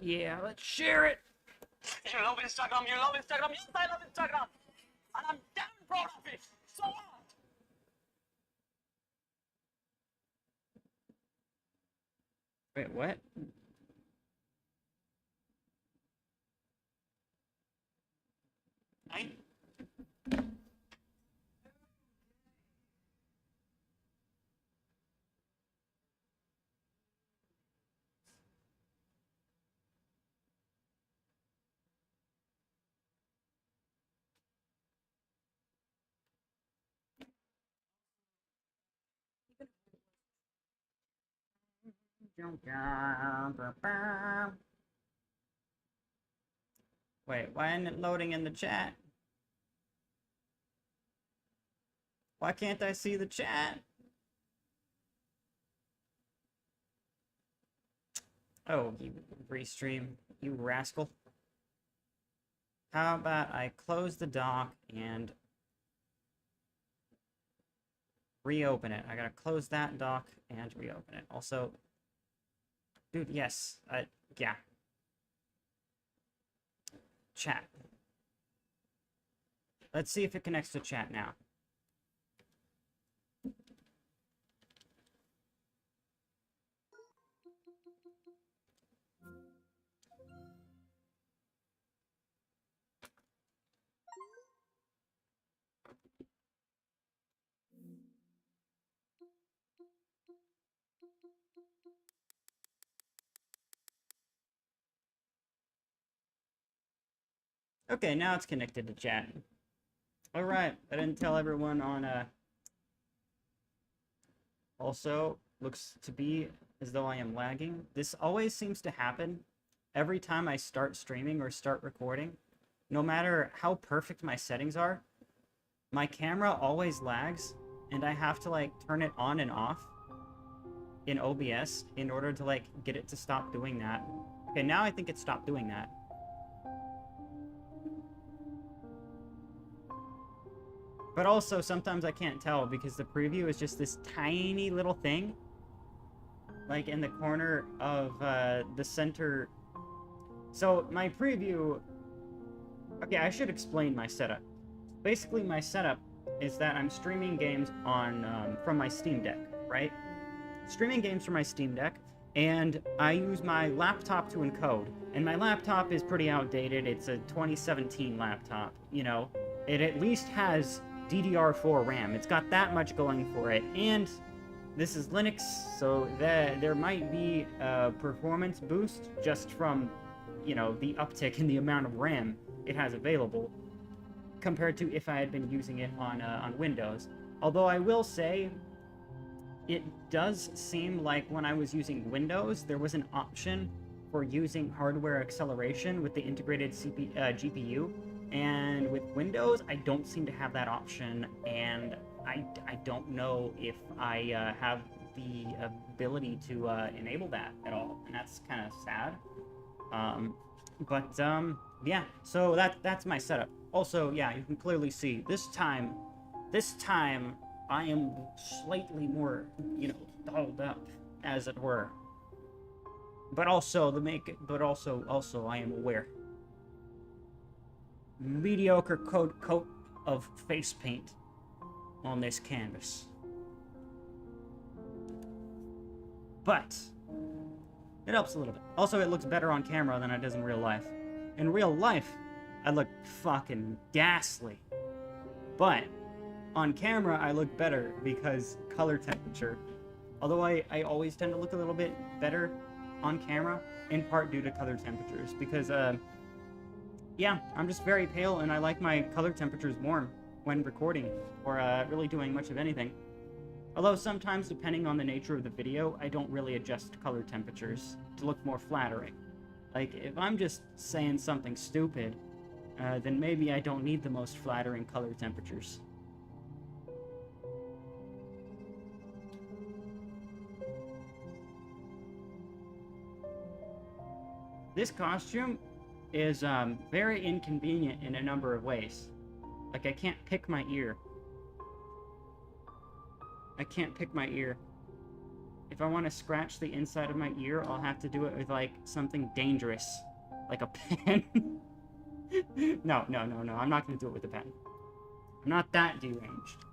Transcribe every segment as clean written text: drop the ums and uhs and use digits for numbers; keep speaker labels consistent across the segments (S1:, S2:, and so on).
S1: yeah, let's share it.
S2: You love Instagram, you love Instagram, yes, I love Instagram. And I'm damn proud of it. So what?
S1: Wait, what?
S2: I
S1: Wait, why isn't it loading in the chat? Why can't I see the chat? Oh, you restream, you rascal. How about I close the dock and reopen it? I gotta close that dock and reopen it. Also, dude, yes, yeah. Chat. Let's see if it connects to chat now. Okay, now it's connected to chat. Alright, I didn't tell everyone on, Also, looks to be as though I am lagging. This always seems to happen every time I start streaming or start recording. No matter how perfect my settings are, my camera always lags, and I have to, like, turn it on and off in OBS in order to, like, get it to stop doing that. Okay, now I think it stopped doing that. But also, sometimes I can't tell because the preview is just this tiny little thing, like in the corner of the center. So my preview, okay, I should explain my setup. Basically, my setup is that I'm streaming games on from my Steam Deck, right? Streaming games from my Steam Deck, and I use my laptop to encode. And my laptop is pretty outdated. It's a 2017 laptop, you know. It at least has DDR4 RAM. It's got that much going for it, and this is Linux, so there might be a performance boost just from, you know, the uptick in the amount of RAM it has available, compared to if I had been using it on Windows. Although I will say, it does seem like when I was using Windows, there was an option for using hardware acceleration with the integrated GPU. And with Windows, I don't seem to have that option, and I don't know if I have the ability to enable that at all, and that's kind of sad. Yeah, so that's my setup. Also, yeah, you can clearly see this time I am slightly more, you know, dolled up, as it were. But also also I am aware. Mediocre coat of face paint on this canvas. But it helps a little bit. Also, it looks better on camera than it does in real life. In real life, I look fucking ghastly. But on camera, I look better because color temperature. Although I always tend to look a little bit better on camera, in part due to color temperatures. Because, yeah, I'm just very pale, and I like my color temperatures warm when recording, or really doing much of anything. Although sometimes, depending on the nature of the video, I don't really adjust color temperatures to look more flattering. Like, if I'm just saying something stupid, then maybe I don't need the most flattering color temperatures. This costume is very inconvenient in a number of ways. Like, I can't pick my ear. I can't pick my ear. If I want to scratch the inside of my ear, I'll have to do it with, like, something dangerous. Like a pen. No, no, no, no. I'm not going to do it with a pen. I'm not that deranged.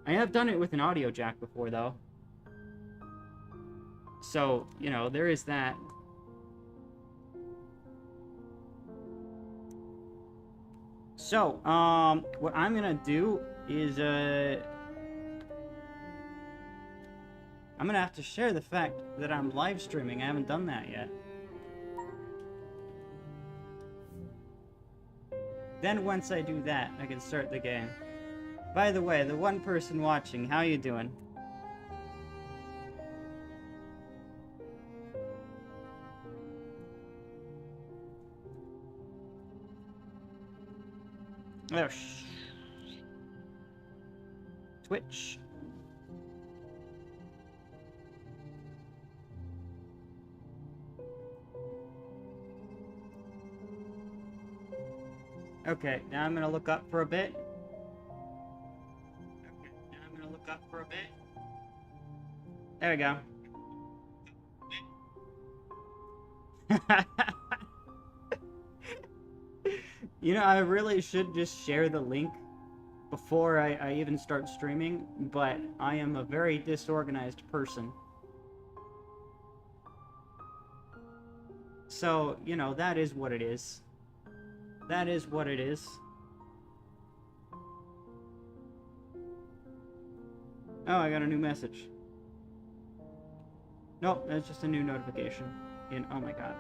S1: I have done it with an audio jack before, though. So, you know, there is that. So, what I'm gonna do is, I'm gonna have to share the fact that I'm live streaming. I haven't done that yet. Then once I do that, I can start the game. By the way, the one person watching, how you doing? Oh, Twitch. Okay, now I'm gonna look up for a bit. Okay, now I'm gonna look up for a bit. There we go. You know, I really should just share the link before I even start streaming, but I am a very disorganized person. So, you know, that is what it is. That is what it is. Oh, I got a new message. Nope, that's just a new notification. Oh my god.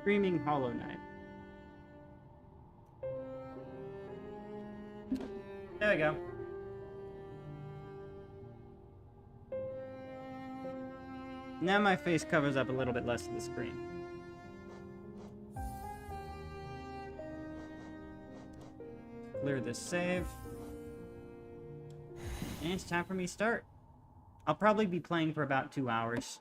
S1: Screaming Hollow Knight. There we go. Now my face covers up a little bit less of the screen. Clear this save. And it's time for me to start. I'll probably be playing for about 2 hours.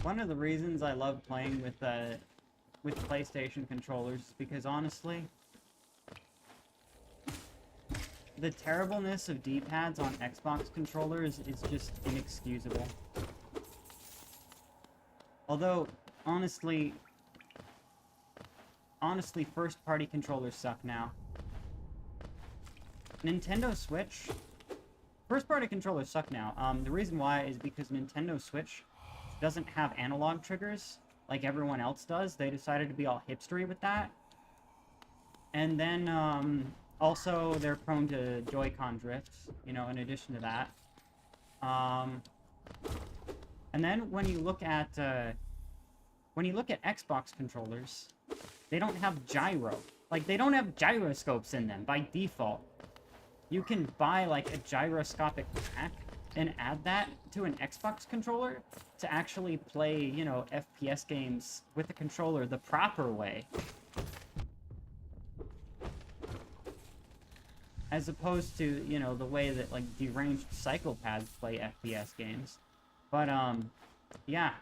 S1: One of the reasons I love playing with PlayStation controllers is because honestly, the terribleness of D-pads on Xbox controllers is just inexcusable. Although, honestly, first-party controllers suck now. Nintendo Switch, first-party controllers suck now. The reason why is because Nintendo Switch doesn't have analog triggers like everyone else does. They decided to be all hipstery with that. And then, also, they're prone to Joy-Con drifts, you know, in addition to that. And then when you look at Xbox controllers, they don't have gyro. Like, they don't have gyroscopes in them by default. You can buy, like, a gyroscopic pack and add that to an Xbox controller to actually play, you know, FPS games with the controller the proper way. As opposed to, you know, the way that, like, deranged psychopaths play FPS games. But, yeah.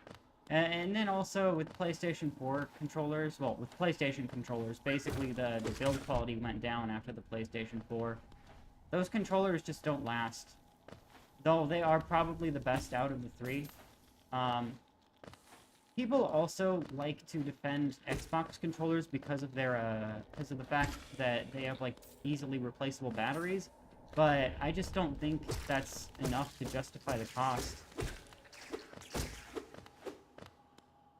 S1: And then also with PlayStation 4 controllers, well, with PlayStation controllers, basically the build quality went down after the PlayStation 4. Those controllers just don't last. Though they are probably the best out of the three. People also like to defend Xbox controllers because of because of the fact that they have, like, easily replaceable batteries, but I just don't think that's enough to justify the cost.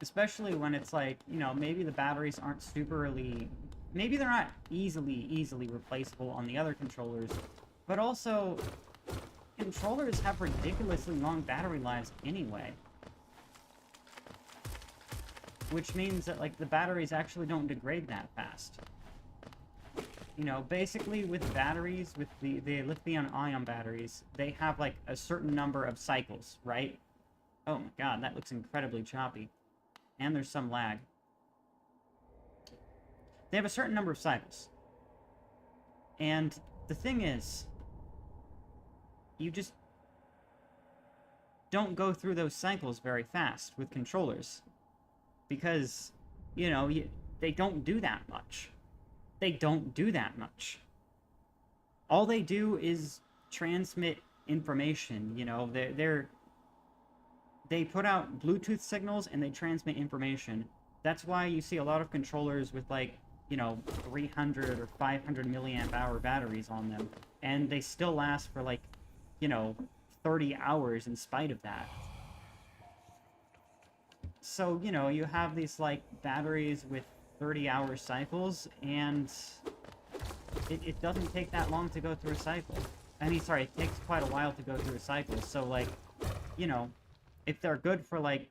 S1: Especially when it's like, you know, maybe the batteries aren't maybe they're not easily replaceable on the other controllers, but also, controllers have ridiculously long battery lives anyway. Which means that, like, the batteries actually don't degrade that fast. You know, basically with batteries, with the lithium-ion batteries, they have, like, a certain number of cycles, right? Oh my god, that looks incredibly choppy. And there's some lag. They have a certain number of cycles. And the thing is, you just don't go through those cycles very fast with controllers. Because, you know, they don't do that much. They don't do that much. All they do is transmit information, you know, they put out Bluetooth signals and they transmit information. That's why you see a lot of controllers with, like, you know, 300 or 500 milliamp hour batteries on them. And they still last for, like, you know, 30 hours in spite of that. So, you know, you have these, like, batteries with 30-hour cycles, and it doesn't take that long to go through a cycle. I mean, sorry, it takes quite a while to go through a cycle. So, like, you know, if they're good for, like,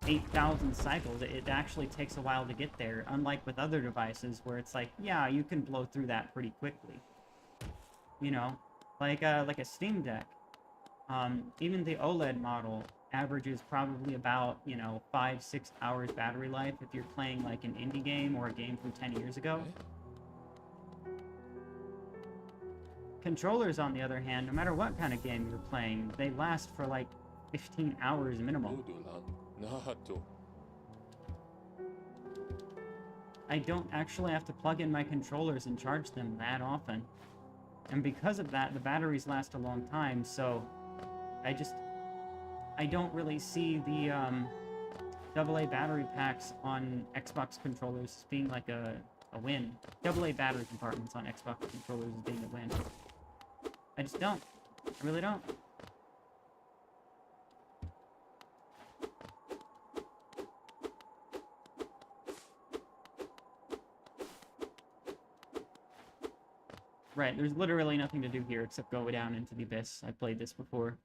S1: 8,000 cycles, it actually takes a while to get there, unlike with other devices where it's like, yeah, you can blow through that pretty quickly. You know, like a Steam Deck. Even the OLED model averages probably about, you know, 5-6 hours battery life if you're playing, like, an indie game or a game from 10 years ago. Controllers, on the other hand, no matter what kind of game you're playing, they last for, like, 15 hours minimum. I don't actually have to plug in my controllers and charge them that often. And because of that, the batteries last a long time, so I don't really see the AA battery packs on Xbox controllers as being like a win. AA battery compartments on Xbox controllers as being a win. I just don't. I really don't. Right, there's literally nothing to do here except go down into the abyss. I played this before.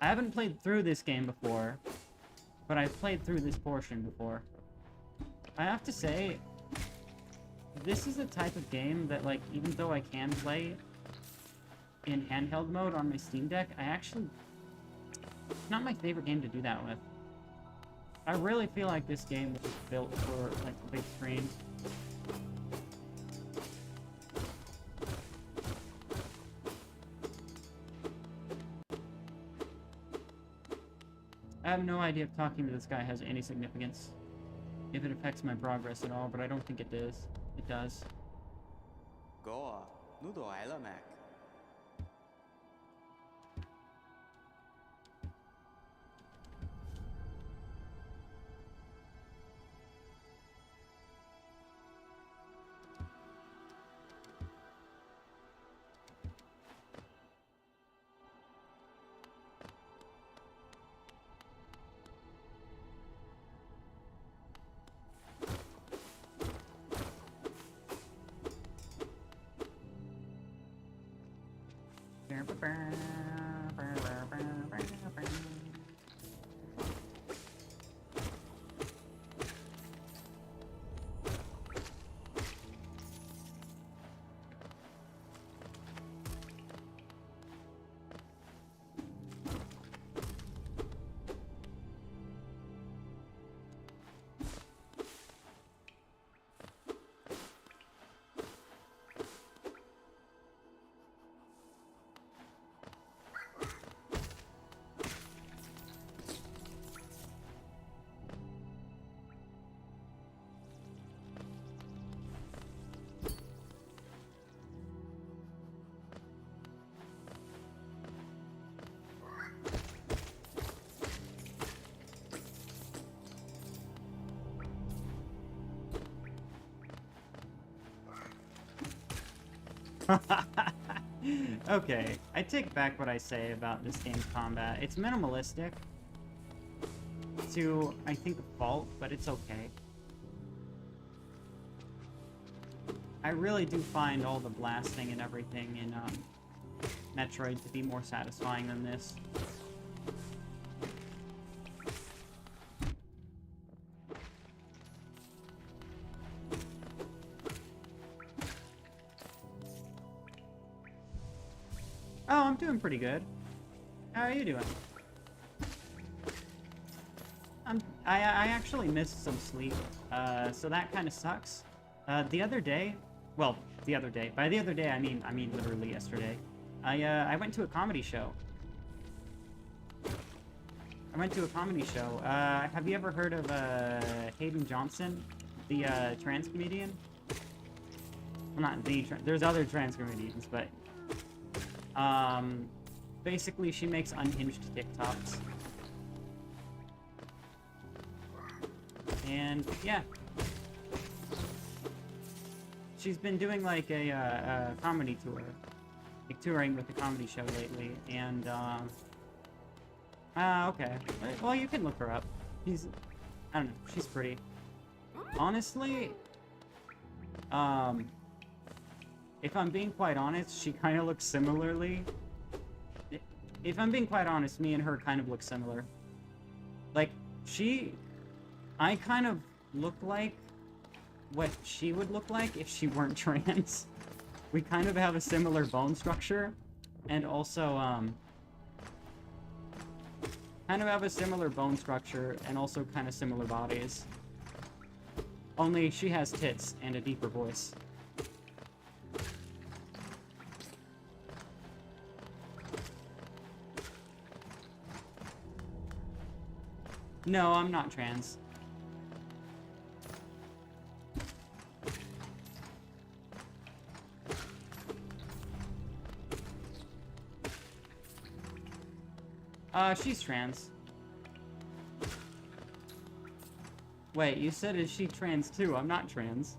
S1: I haven't played through this game before, but I've played through this portion before. I have to say, this is a type of game that, like, even though I can play in handheld mode on my Steam Deck, it's not my favorite game to do that with. I really feel like this game was built for, like, the big screen. I have no idea if talking to this guy has any significance. If it affects my progress at all, but I don't think it does. It does.
S3: 哥啊，你都挨了没？
S1: Okay, I take back what I say about this game's combat. It's minimalistic to, I think, a fault, but it's okay. I really do find all the blasting and everything in Metroid to be more satisfying than this. Oh, I'm doing pretty good. How are you doing? I actually missed some sleep, so that kind of sucks. The other day, well, the other day. By the other day, I mean literally yesterday. I went to a comedy show. Have you ever heard of Hayden Johnson, the trans comedian? Well, not the there's other trans comedians, but basically she makes unhinged TikToks. And yeah, she's been doing like a comedy tour, like touring with the comedy show lately, and okay. Well, you can look her up. I don't know, she's pretty. Honestly, if I'm being quite honest, she kind of looks similarly. If I'm being quite honest, me and her kind of look similar. Like, I kind of look like what she would look like if she weren't trans. We kind of have a similar bone structure, and also, kind of have a similar bone structure, and also kind of similar bodies. Only she has tits and a deeper voice. No, I'm not trans. She's trans. Wait, you said is she trans too? I'm not trans.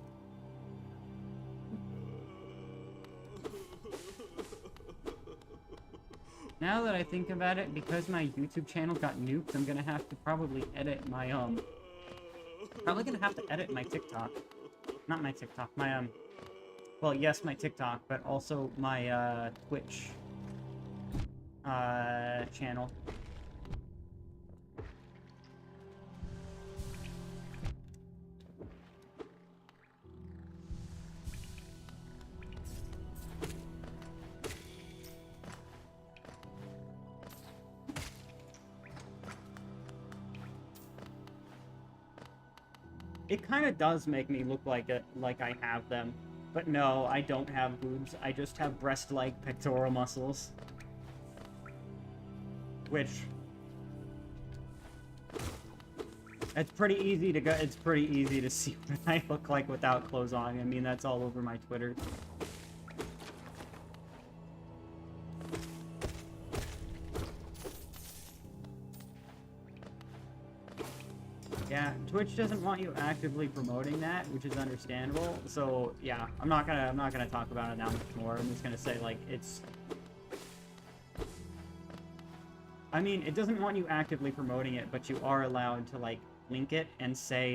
S1: Now that I think about it, because my YouTube channel got nuked, I'm gonna have to probably edit my, probably gonna have to edit my TikTok. Not my TikTok, my, well, yes, my TikTok, but also my, Twitch, channel. It kind of does make me look like I have them. But no, I don't have boobs. I just have breast-like pectoral muscles. Which It's pretty easy to go. It's pretty easy to see what I look like without clothes on. I mean, that's all over my Twitter. Yeah, Twitch doesn't want you actively promoting that, which is understandable. So yeah, I'm not gonna talk about it now much more. I'm just gonna say like it's. I mean, it doesn't want you actively promoting it, but you are allowed to like link it and say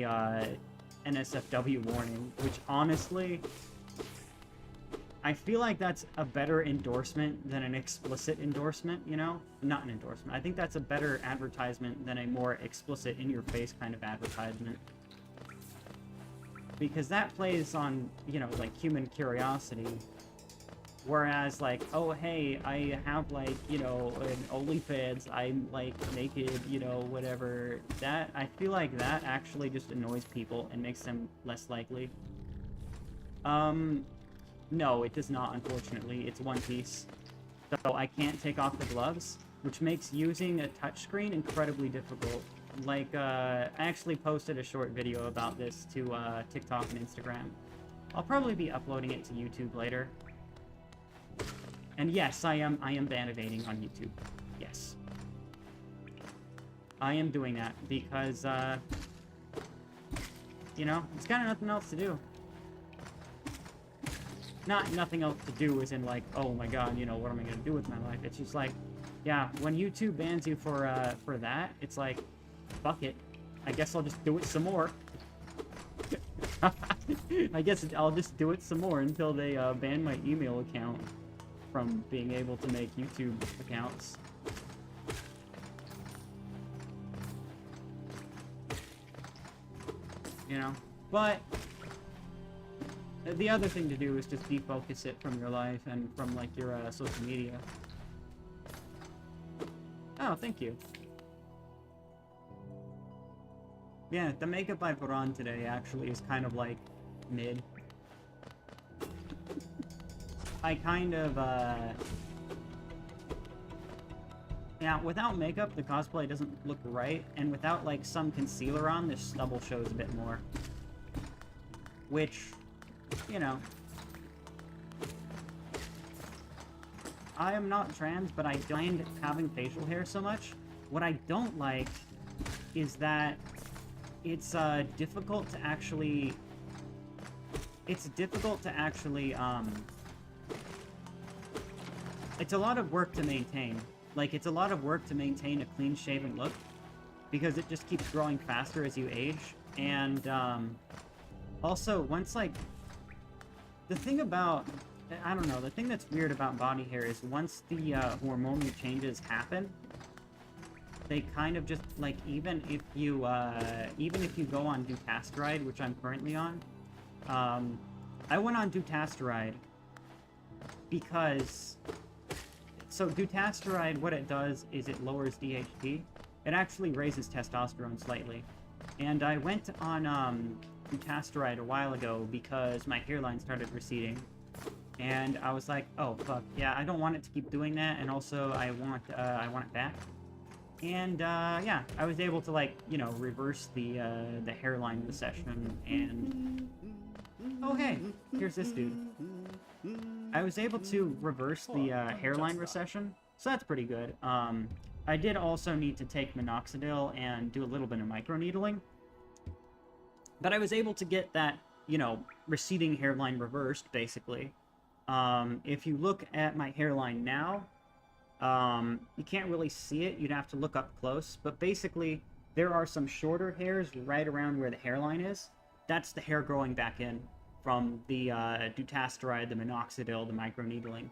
S1: NSFW warning, which honestly, I feel like that's a better endorsement than an explicit endorsement, you know? Not an endorsement. I think that's a better advertisement than a more explicit in-your-face kind of advertisement. Because that plays on, you know, like, human curiosity. Whereas, like, oh, hey, I have, like, you know, an OnlyFans, I'm, like, naked, you know, whatever. That, I feel like that actually just annoys people and makes them less likely. No, it does not, unfortunately. It's one piece. So I can't take off the gloves, which makes using a touchscreen incredibly difficult. Like, I actually posted a short video about this to TikTok and Instagram. I'll probably be uploading it to YouTube later. And yes, I am ban evading on YouTube. Yes. I am doing that because, you know, it's kind of nothing else to do. Not nothing else to do as in like, oh my god, you know, what am I gonna do with my life? It's just like, yeah, when YouTube bans you for that, it's like, fuck it. I guess I'll just do it some more. I guess I'll just do it some more until they ban my email account from being able to make YouTube accounts. You know? But the other thing to do is just defocus it from your life and from, like, your social media. Oh, thank you. Yeah, the makeup I put on today actually is kind of, like, mid. I kind of, yeah, without makeup, the cosplay doesn't look right, and without, like, some concealer on, the stubble shows a bit more. Which, you know, I am not trans, but I don't mind having facial hair so much. What I don't like is that it's difficult to actually... It's a lot of work to maintain. Like, it's a lot of work to maintain a clean-shaven look, because it just keeps growing faster as you age, and, also, once, like... The thing about... I don't know, the thing that's weird about body hair is once the, hormonal changes happen, they kind of just, like, even if you go on dutasteride, which I'm currently on, I went on dutasteride because... So, dutasteride, what it does is it lowers DHT. It actually raises testosterone slightly. And I went on, dutasteride a while ago because my hairline started receding. And I was like, oh, fuck, yeah, I don't want it to keep doing that, and also I want it back. And, yeah, I was able to, like, you know, reverse the hairline recession, and... Oh, hey, here's this dude. I was able to reverse the hairline recession, so that's pretty good. I did also need to take minoxidil and do a little bit of microneedling. But I was able to get that, you know, receding hairline reversed, basically. If you look at my hairline now, you can't really see it. You'd have to look up close. But basically, there are some shorter hairs right around where the hairline is. That's the hair growing back in from the dutasteride, the minoxidil, the microneedling.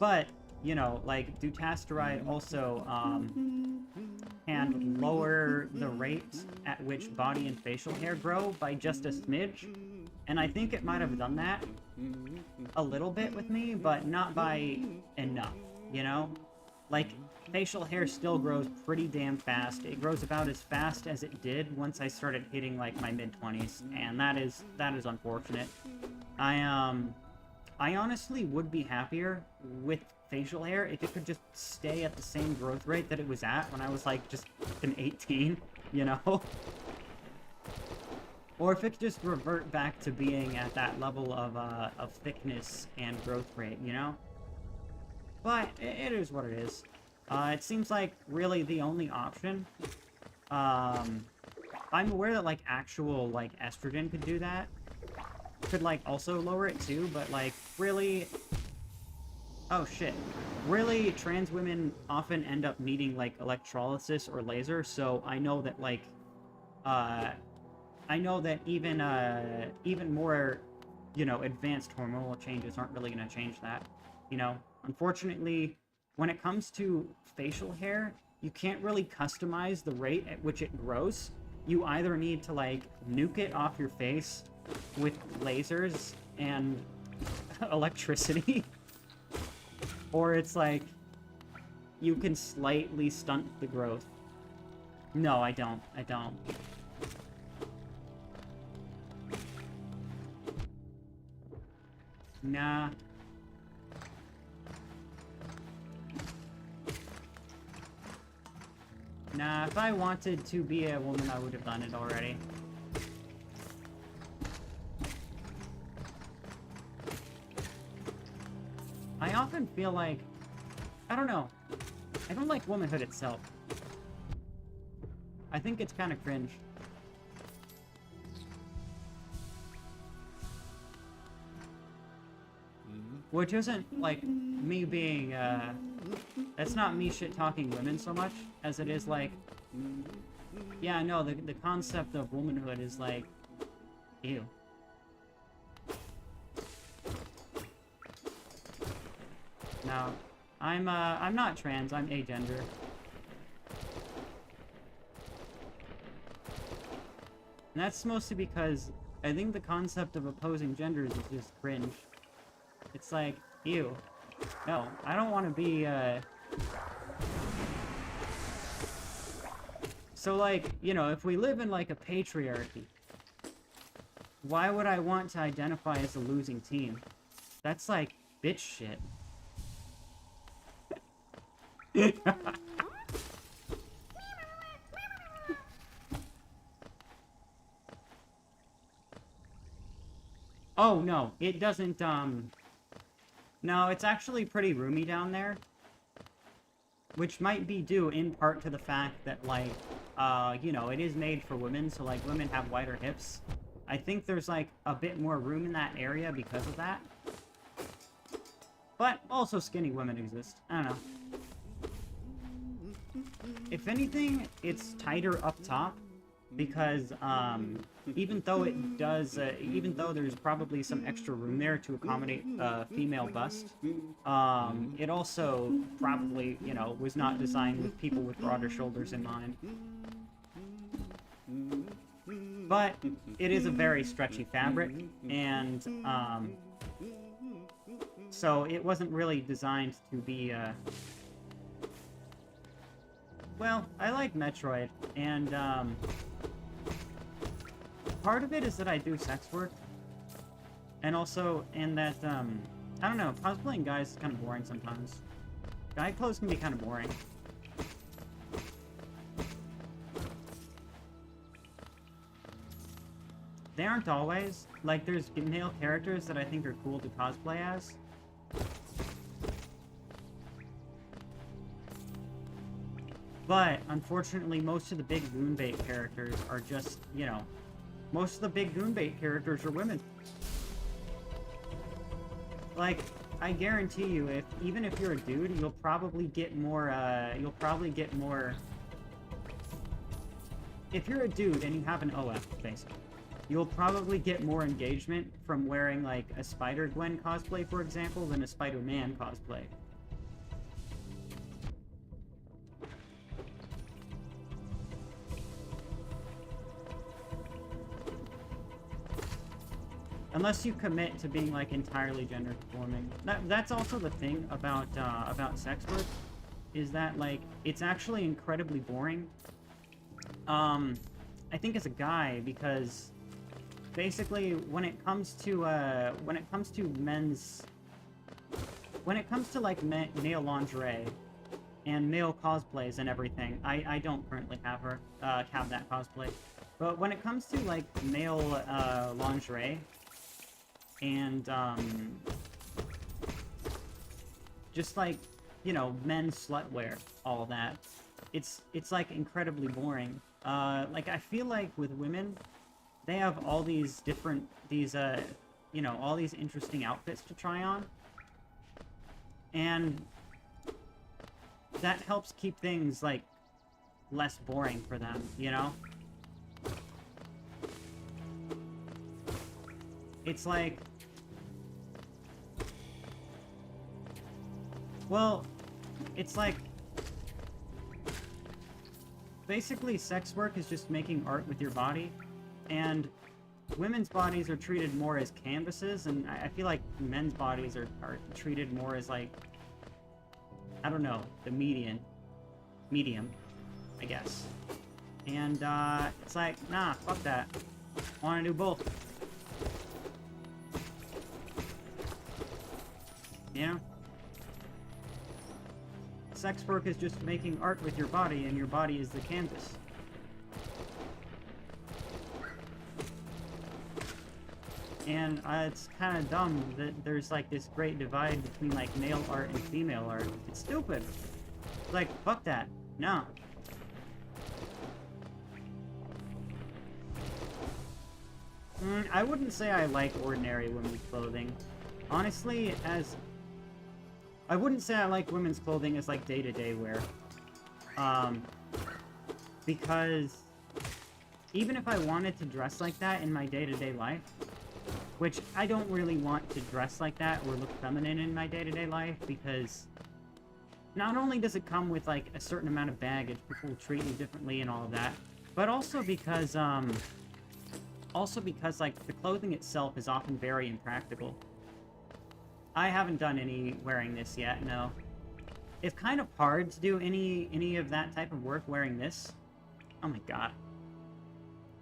S1: But, you know, like, dutasteride also can lower the rate at which body and facial hair grow by just a smidge. And I think it might have done that a little bit with me, but not by enough, you know? Like, facial hair still grows pretty damn fast. It grows about as fast as it did once I started hitting, like, my mid-20s, and that is unfortunate. I honestly would be happier with facial hair, if it could just stay at the same growth rate that it was at when I was like just an 18, you know? Or if it could just revert back to being at that level of thickness and growth rate, you know? But it is what it is. It seems like really the only option. I'm aware that like actual like estrogen could do that. Could like also lower it too, but like really... Oh shit. Really, trans women often end up needing like electrolysis or laser, so I know that like... I know that even more, you know, advanced hormonal changes aren't really going to change that. You know, unfortunately, when it comes to facial hair, you can't really customize the rate at which it grows. You either need to, like, nuke it off your face with lasers and electricity, or it's like, you can slightly stunt the growth. No, I don't. I don't. Nah. Nah, if I wanted to be a woman, I would have done it already. I often feel like... I don't know. I don't like womanhood itself. I think it's kind of cringe. Which isn't, like, me being, that's not me shit-talking women so much, as it is, like... Yeah, no, the concept of womanhood is, like... Ew. No. I'm not trans, I'm agender. And that's mostly because I think the concept of opposing genders is just cringe. It's like, ew. No, I don't want to be, So, like, you know, if we live in, like, a patriarchy, why would I want to identify as a losing team? That's, like, bitch shit. Oh, no, it doesn't, No, it's actually pretty roomy down there. Which might be due in part to the fact that, like, you know, it is made for women, so, like, women have wider hips. I think there's, like, a bit more room in that area because of that. But also skinny women exist. I don't know. If anything, it's tighter up top. Because, even though it does, even though there's probably some extra room there to accommodate a female bust, it also probably, you know, was not designed with people with broader shoulders in mind. But it is a very stretchy fabric, and, so it wasn't really designed to be, well, I like Metroid, and, part of it is that I do sex work, and also, and that, I don't know, cosplaying guys is kind of boring sometimes. Guy clothes can be kind of boring. They aren't always. Like, there's male characters that I think are cool to cosplay as. But, unfortunately, most of the big Goonbait characters are just, you know... Most of the big Goonbait characters are women. Like, I guarantee you, even if you're a dude, you'll probably get more, If you're a dude and you have an OF, basically, you'll probably get more engagement from wearing, like, a Spider-Gwen cosplay, for example, than a Spider-Man cosplay. Unless you commit to being, like, entirely gender conforming. That's also the thing about sex work, is that, like, it's actually incredibly boring. I think as a guy, because basically when it comes to men's, when it comes to like male lingerie and male cosplays and everything, I don't currently have that cosplay. But when it comes to like male lingerie and just like, you know, men's slutwear, all that, it's like incredibly boring. Like I feel like with women, they have all these different you know, all these interesting outfits to try on, and that helps keep things like less boring for them, you know? It's like, well, it's like, basically sex work is just making art with your body, and women's bodies are treated more as canvases, and I feel like men's bodies are treated more as like, I don't know, the medium, I guess. And it's like, nah, fuck that. I want to do both. You know? Sex work is just making art with your body, and your body is the canvas. And it's kind of dumb that there's like this great divide between like male art and female art. It's stupid. Like, fuck that. No. I wouldn't say I like ordinary women's clothing. Honestly, I wouldn't say I like women's clothing as like day-to-day wear. Because even if I wanted to dress like that in my day-to-day life, which I don't really want to dress like that or look feminine in my day-to-day life, because not only does it come with like a certain amount of baggage, people will treat you differently and all of that, but also because like the clothing itself is often very impractical. I haven't done any wearing this yet, no. It's kind of hard to do any of that type of work wearing this. Oh my god.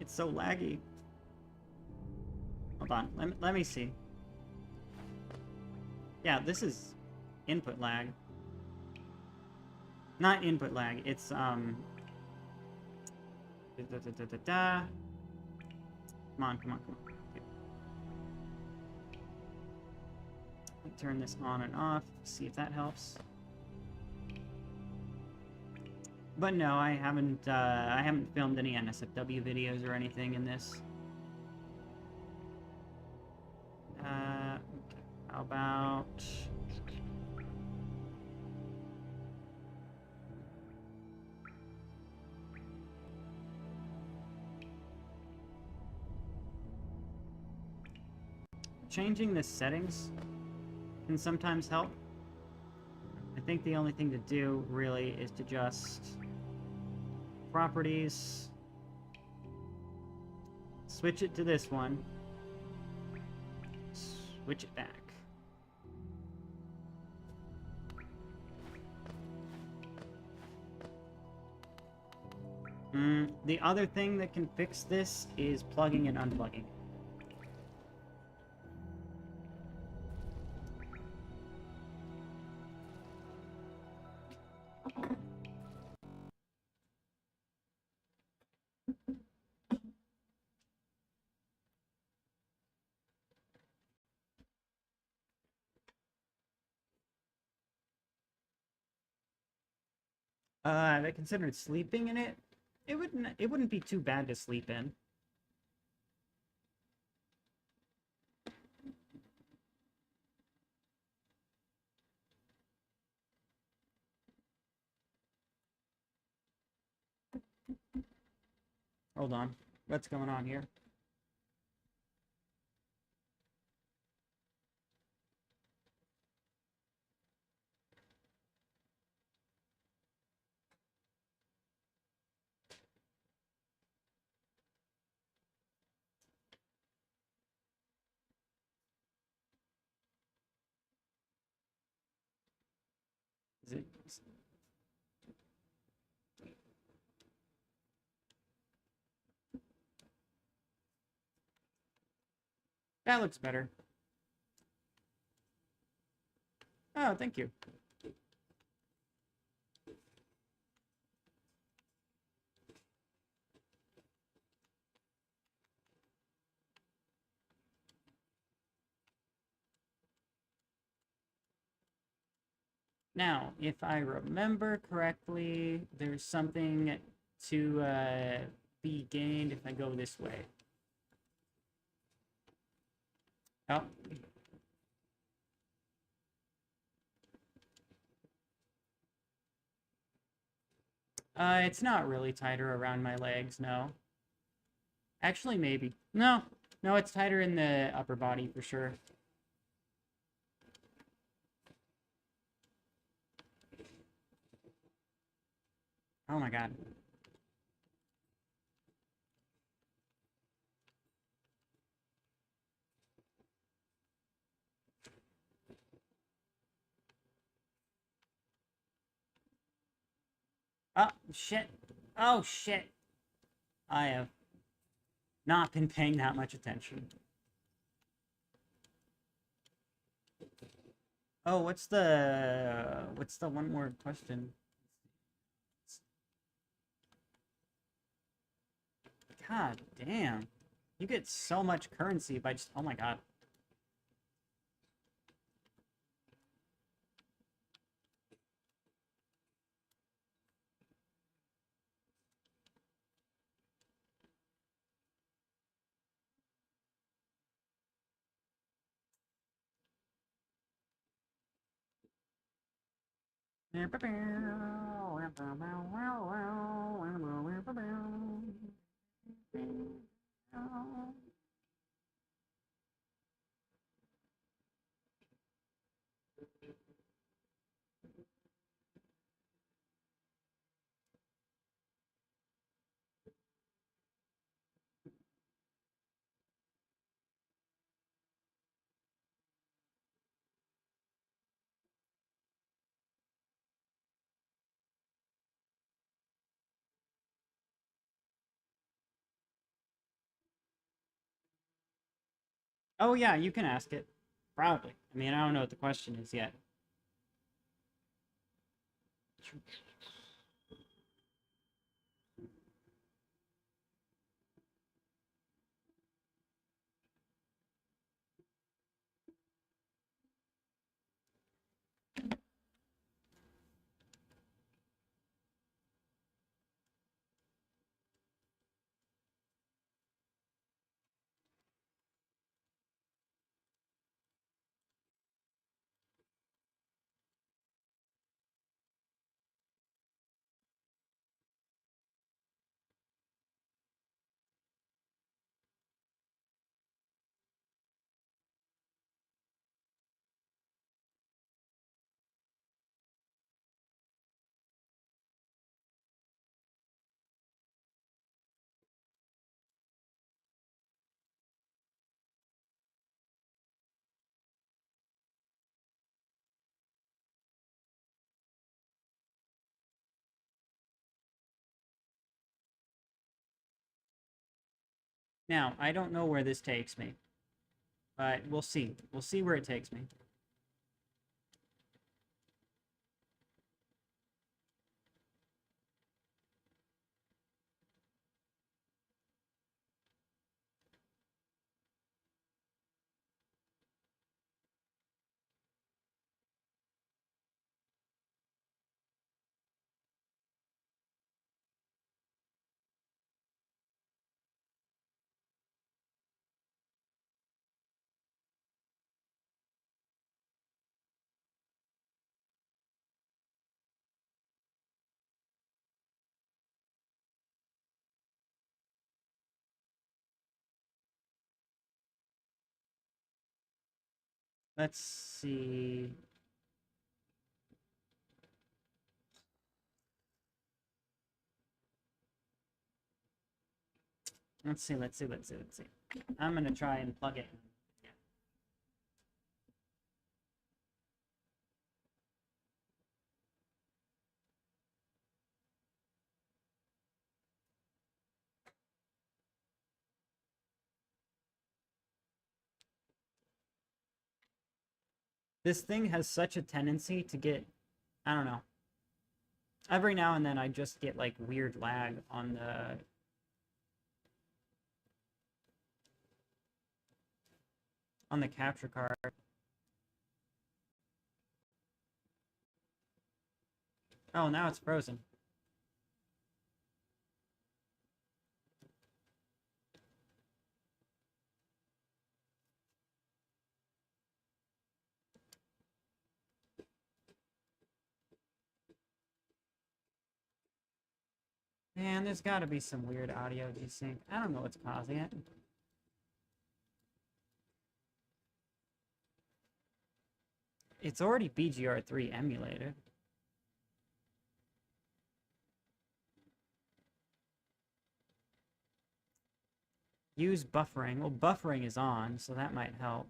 S1: It's so laggy. Hold on, let me see. Yeah, this is input lag. Not input lag, it's, Come on. Okay. Turn this on and off, see if that helps. But no, I haven't filmed any NSFW videos or anything in this. Okay, how about... Changing the settings can sometimes help. I think the only thing to do, really, is to just... Properties... Switch it to this one. Switch it back. The other thing that can fix this is plugging and unplugging. Have I considered sleeping in it? It wouldn't be too bad to sleep in. Hold on. What's going on here? Is it... That looks better. Oh, thank you. Now, if I remember correctly, there's something to be gained if I go this way. Oh. It's not really tighter around my legs, no. Actually, maybe. No. No, it's tighter in the upper body for sure. Oh my god. Oh, shit. Oh, shit. I have not been paying that much attention. Oh, what's the one word question? God damn. You get so much currency by just, oh my god. Oh yeah, you can ask it. Proudly. I mean, I don't know what the question is yet. Now, I don't know where this takes me, but we'll see. We'll see where it takes me. Let's see. Let's see. I'm gonna try and plug it in. This thing has such a tendency to get, I don't know. Every now and then I just get like weird lag on the capture card. Oh, now it's frozen. Man, there's got to be some weird audio desync. I don't know what's causing it. It's already BGR3 emulated. Use buffering. Well, buffering is on, so that might help.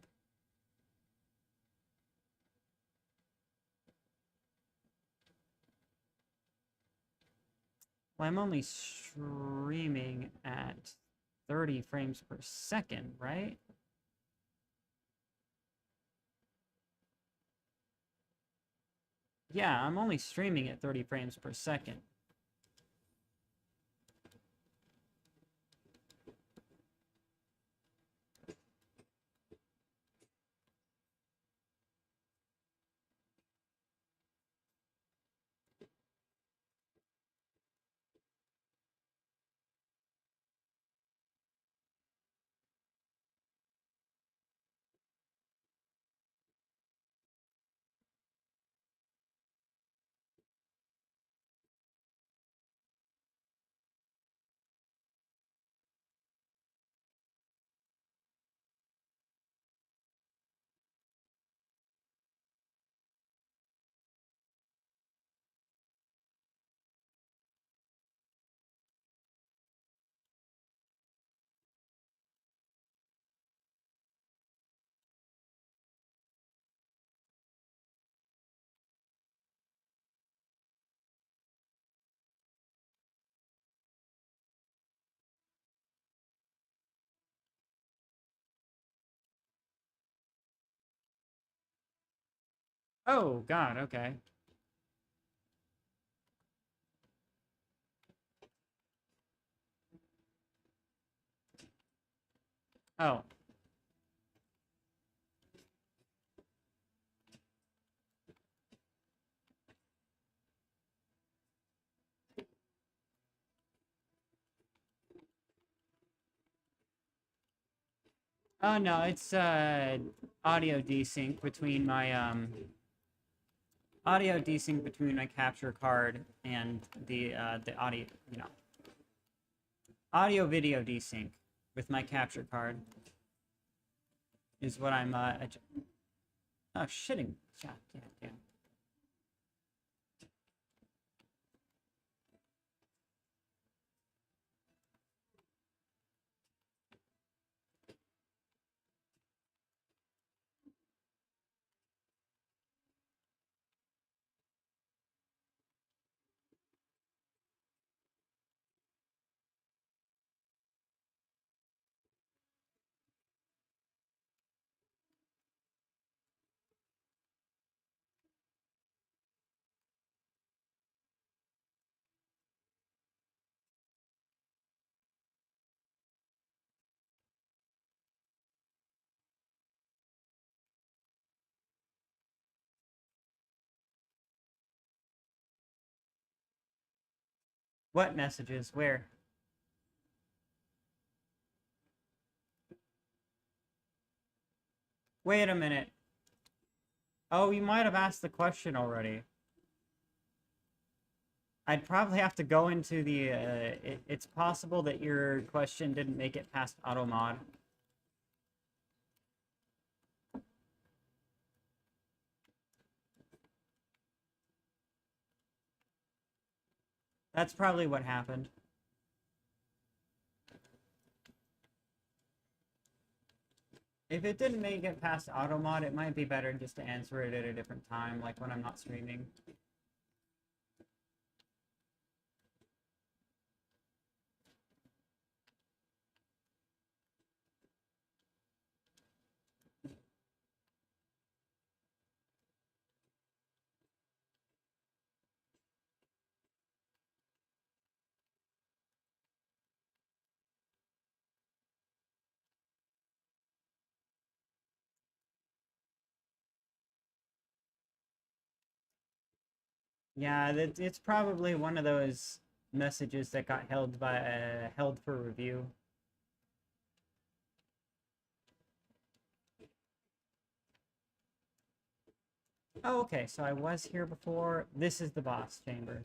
S1: Well, I'm only streaming at 30 frames per second, right? Yeah, I'm only streaming at 30 frames per second. Oh, God, okay. Oh. Oh, no, it's, audio desync between my, audio desync between my capture card and the audio, you know. Audio video desync with my capture card is what I'm, oh, shitting. God damn. What messages? Where? Wait a minute. Oh, you might have asked the question already. I'd probably have to go into the, it's possible that your question didn't make it past auto mod. That's probably what happened. If it didn't make it past auto mod, it might be better just to answer it at a different time, like when I'm not streaming. Yeah, it's probably one of those messages that got held for review. Oh, okay, so I was here before. This is the boss chamber.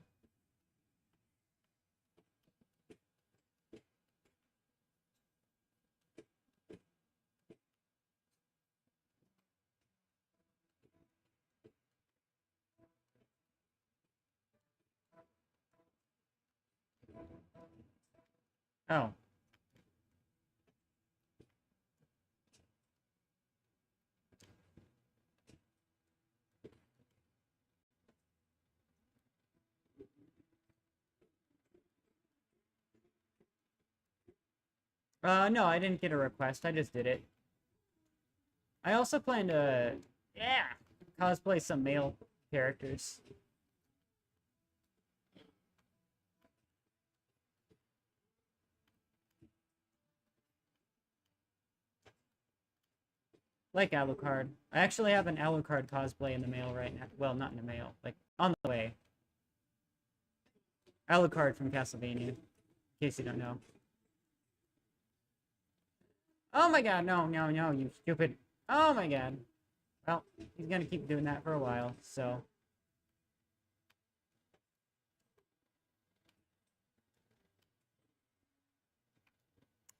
S1: Oh. No, I didn't get a request. I just did it. I also plan to, yeah, cosplay some male characters. Like Alucard. I actually have an Alucard cosplay in the mail right now. Well, not in the mail. Like, on the way. Alucard from Castlevania. In case you don't know. Oh my god, no, no, no, you stupid. Oh my god. Well, he's gonna keep doing that for a while, so.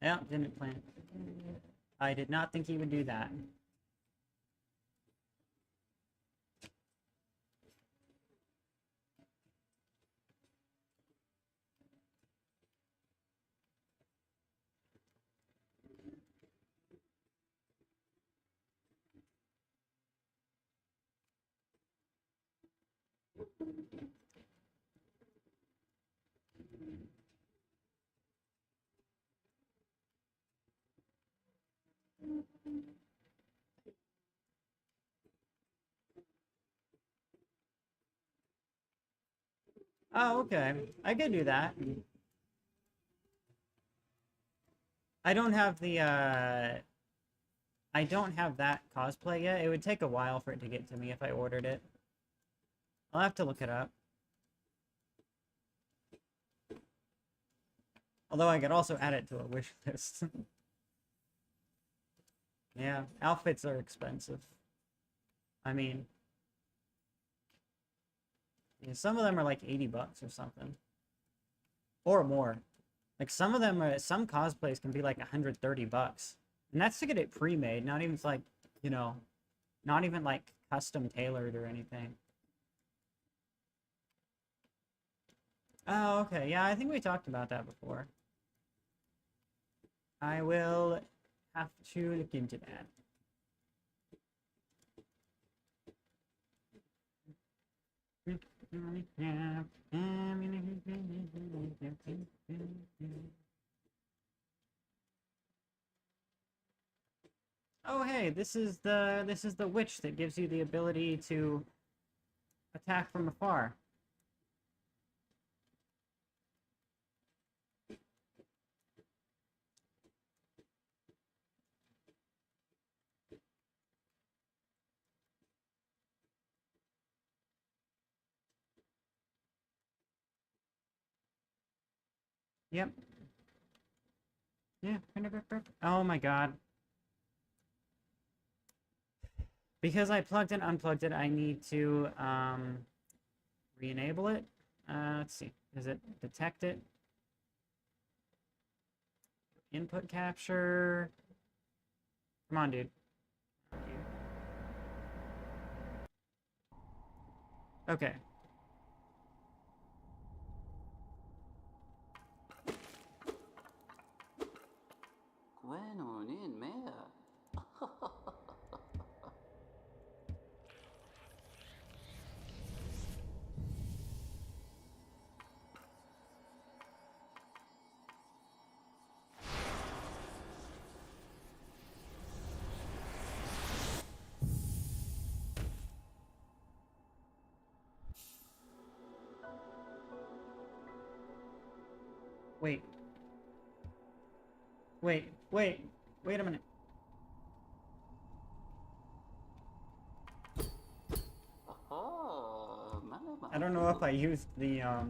S1: Yeah, didn't plan. I did not think he would do that. Oh, okay. I could do that. I don't have the, I don't have that cosplay yet. It would take a while for it to get to me if I ordered it. I'll have to look it up. Although I could also add it to a wish list. Yeah, outfits are expensive. I mean, yeah, some of them are like 80 bucks or something. Or more. Like some of them are, some cosplays can be like 130 bucks. And that's to get it pre-made, not even like, you know, not even like custom tailored or anything. Oh, okay. Yeah, I think we talked about that before. I will have to look into that. Oh hey, this is the witch that gives you the ability to attack from afar. Yep. Yeah. Oh my god. Because I plugged and unplugged it, I need to re-enable it. Let's see. Does it detect it? Input capture. Come on, dude. Okay.
S3: Bueno, nin mehr.
S1: Wait. Wait a minute. I don't know if if I used the, I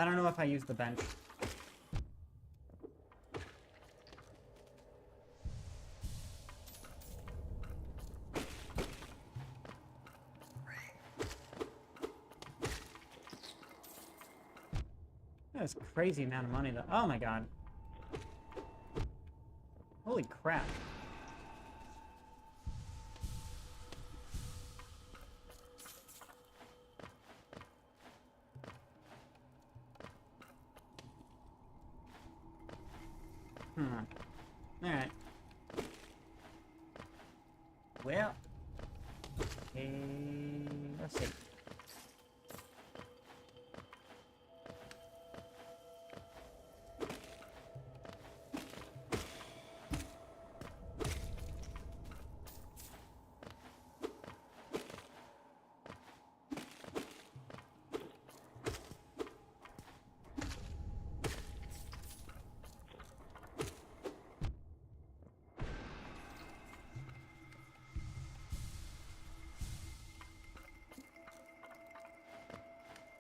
S1: don't know if I used the bench. That's a crazy amount of money, though. Oh my god. Holy crap. Alright. Well. Let's see.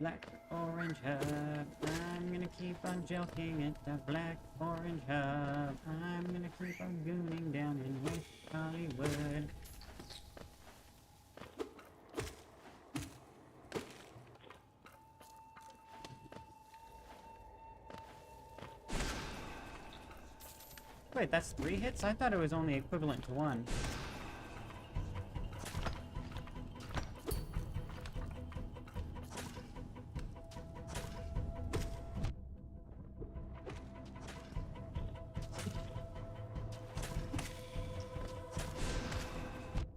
S1: Black orange hub, I'm gonna keep on joking at the black orange hub. I'm gonna keep on gooning down in West Hollywood. Wait, that's 3 hits? I thought it was only equivalent to 1.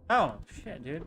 S1: Oh, shit, dude.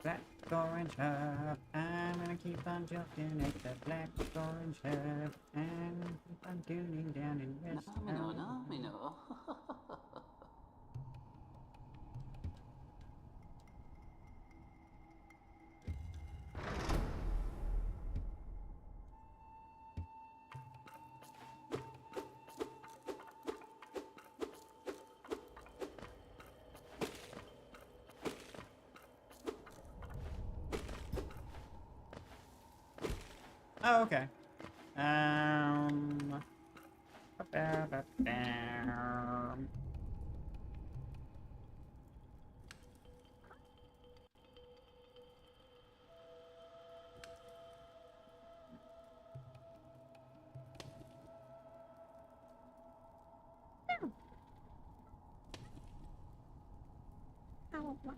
S1: Black orange hub, I'm gonna keep on jumping at the black orange hub, and keep on tuning down in West Hollywood. Oh, okay. Oh, wow.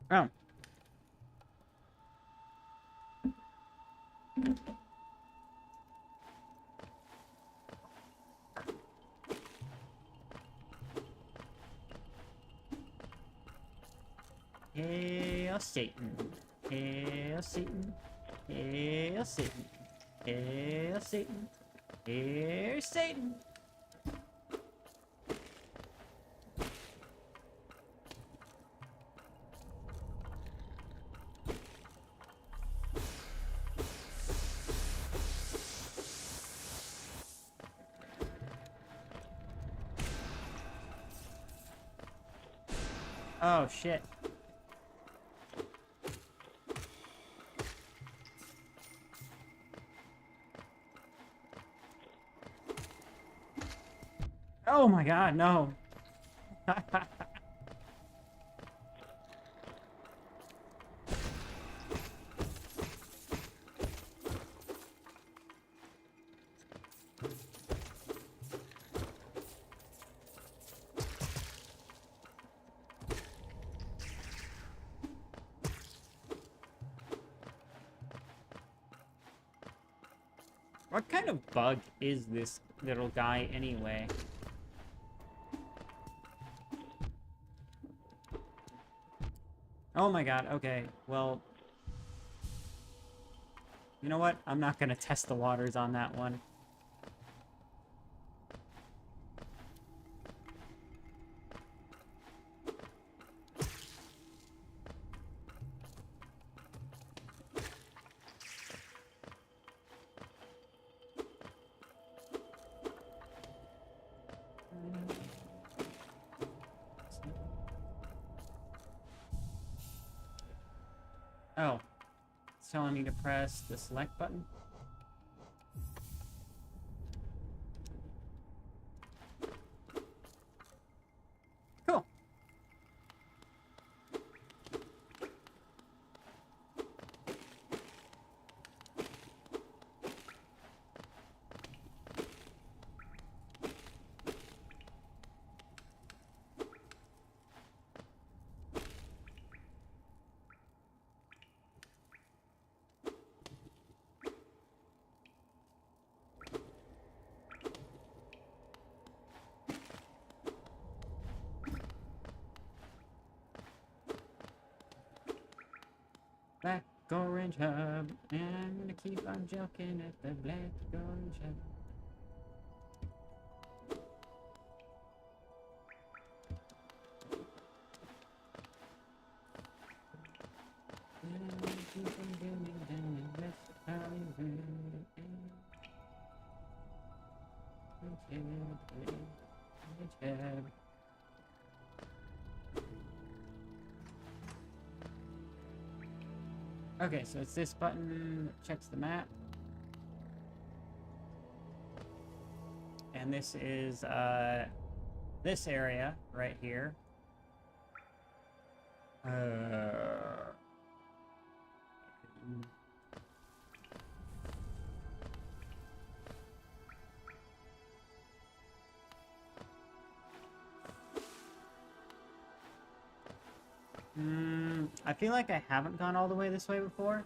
S1: Oh. Hail Satan. Hail Satan. Hail Satan. Hail Satan. Hail Satan. Oh, shit. Oh my god, no. What kind of bug is this little guy anyway? Oh my god, okay, well... You know what? I'm not gonna test the waters on that one. Oh. It's telling me to press the select button. Cool. Black orange hub, and I'm gonna keep on joking at the black orange hub. And I keep on building down in West Hollywood. Orange hub. Okay, so it's this button that checks the map. And this is, this area right here. I feel like I haven't gone all the way this way before.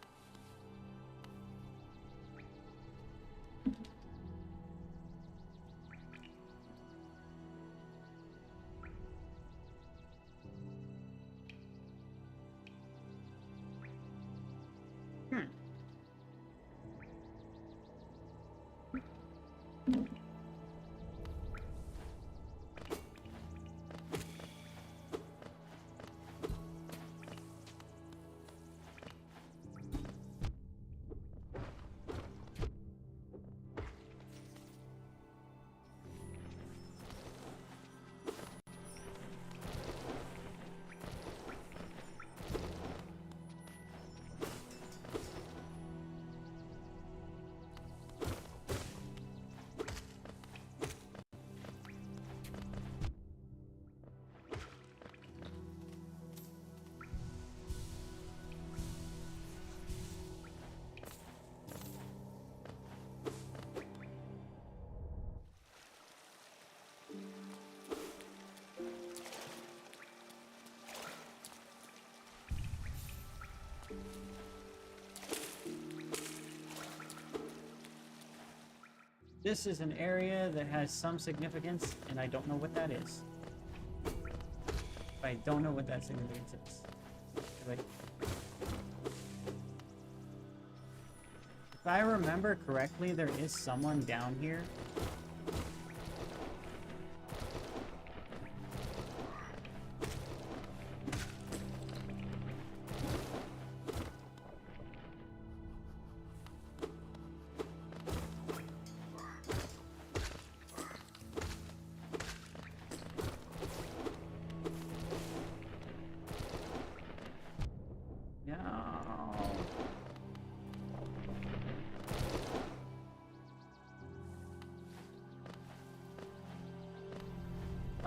S1: This is an area that has some significance, and I don't know what that is. I don't know what that significance is. Like, if I remember correctly, there is someone down here.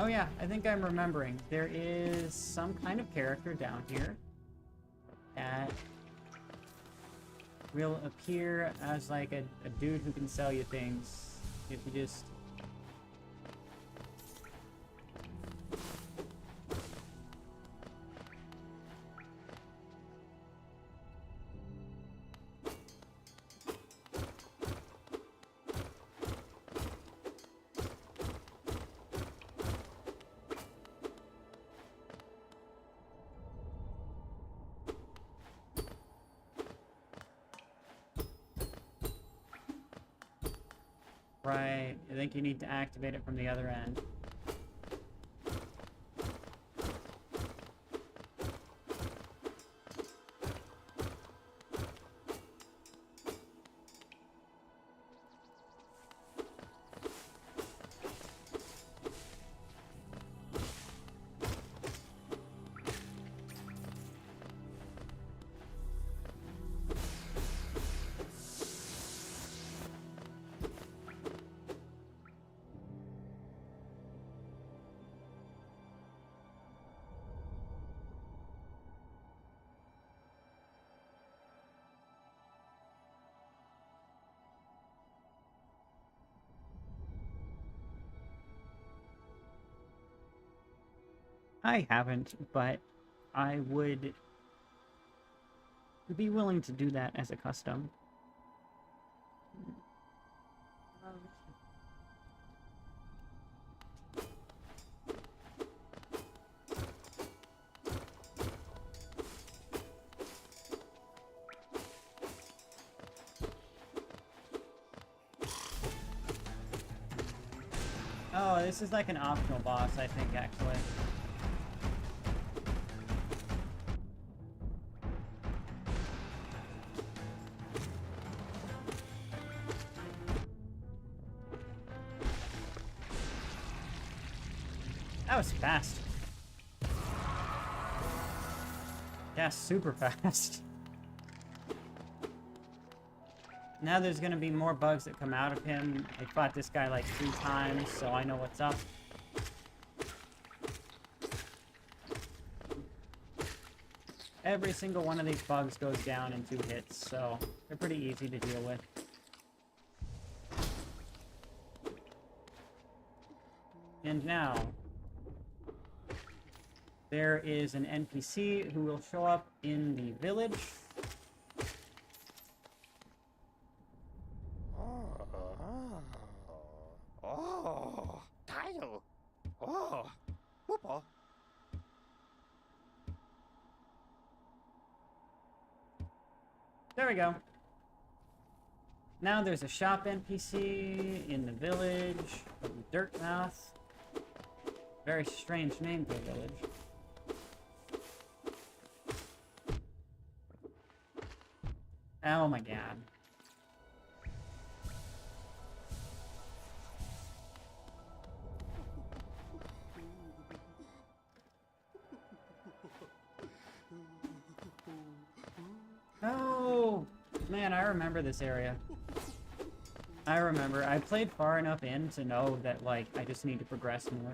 S1: Oh yeah, I think I'm remembering. There is some kind of character down here that will appear as like a dude who can sell you things if you just... Right, I think you need to activate it from the other end. I haven't, but I would be willing to do that as a custom. Oh, this is like an optional boss, I think, actually. That was fast. Yeah, super fast. Now there's gonna be more bugs that come out of him. I fought this guy like 3 times, so I know what's up. Every single one of these bugs goes down in 2 hits, so they're pretty easy to deal with. And now, there is an NPC who will show up in the village. There we go. Now there's a shop NPC in the village of Dirtmouth. Very strange name for a village. Oh my god. Oh, man, I remember this area. I remember. I played far enough in to know that, like, I just need to progress more.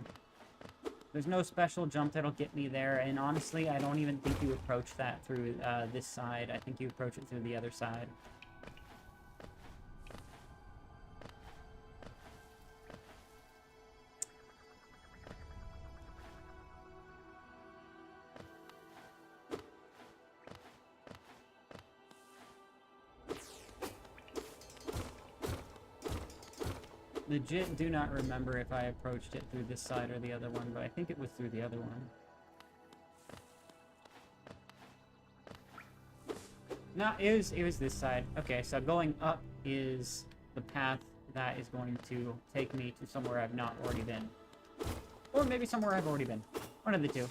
S1: There's no special jump that'll get me there, and honestly, I don't even think you approach that through this side. I think you approach it through the other side. Legit do not remember if I approached it through this side or the other one, but I think it was through the other one. No, it was this side. Okay, so going up is the path that is going to take me to somewhere I've not already been. Or maybe somewhere I've already been. One of the two.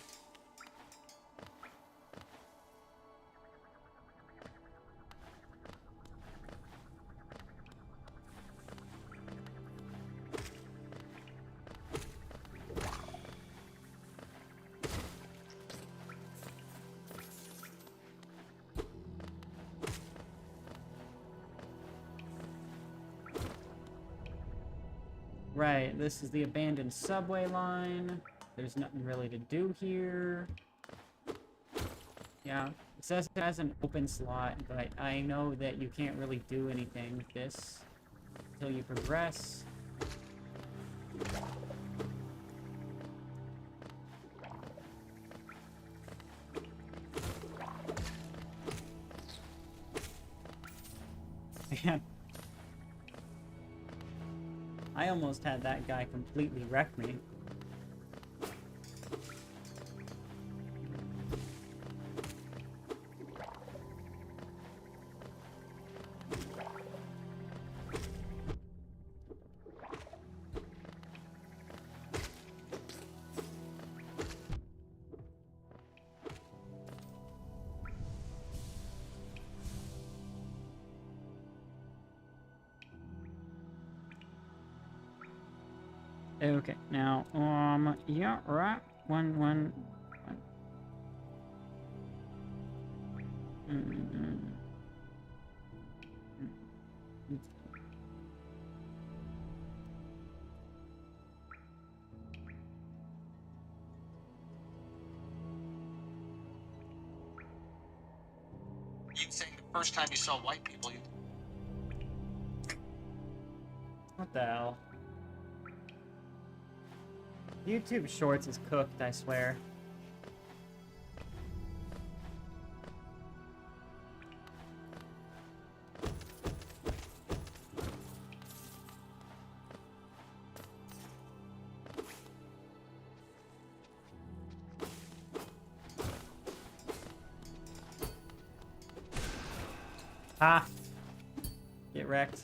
S1: Right, this is the abandoned subway line. There's nothing really to do here. Yeah, it says it has an open slot, but I know that you can't really do anything with this until you progress. Man. I almost had that guy completely wreck me. Okay, now, yeah, right. One.
S2: You saying the first time you saw white people, you...
S1: What the hell? YouTube Shorts is cooked, I swear. Ha! Get wrecked.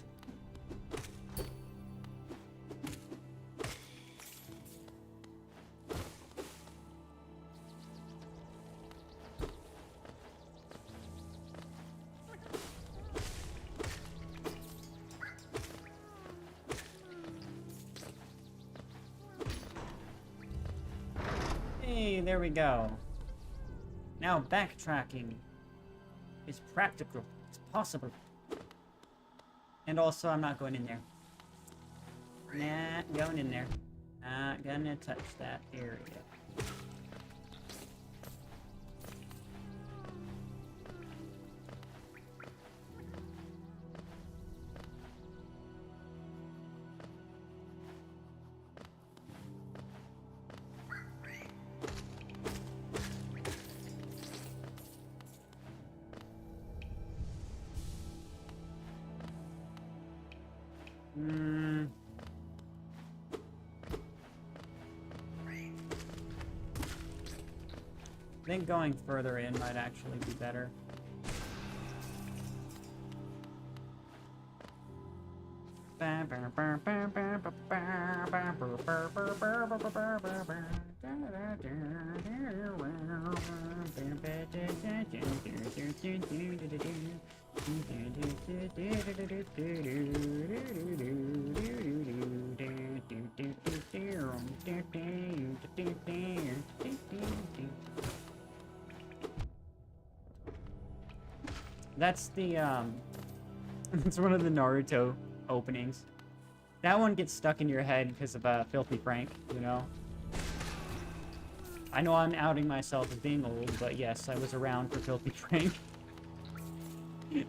S1: Hey, there we go. Now backtracking is practical. It's possible. And also, I'm not going in there. Not going in there. Not gonna touch that area. I think going further in might actually be better. That's the, it's one of the Naruto openings. That one gets stuck in your head because of, Filthy Frank, you know? I know I'm outing myself as being old, but yes, I was around for Filthy Frank.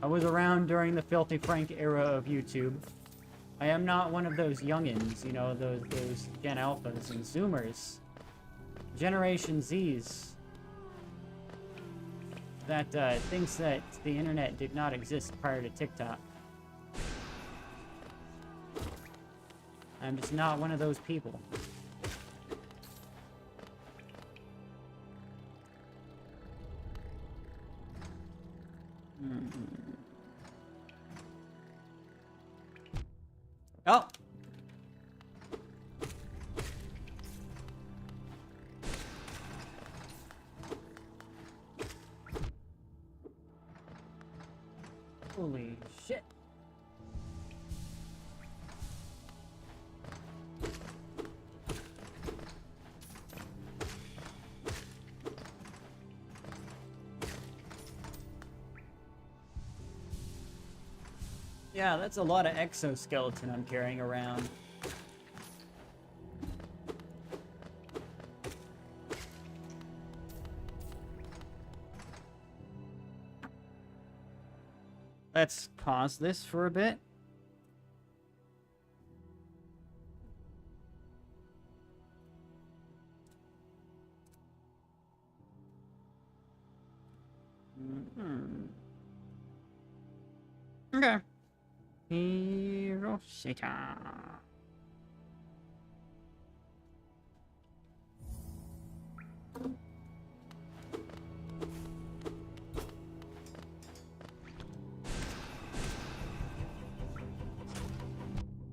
S1: I was around during the Filthy Frank era of YouTube. I am not one of those youngins, you know, those Gen Alphas and Zoomers. Generation Zs. That, thinks that the internet did not exist prior to TikTok. I'm just not one of those people. Oh! Holy shit. Yeah, that's a lot of exoskeleton I'm carrying around. Let's pause this for a bit. Okay. Hiroshita.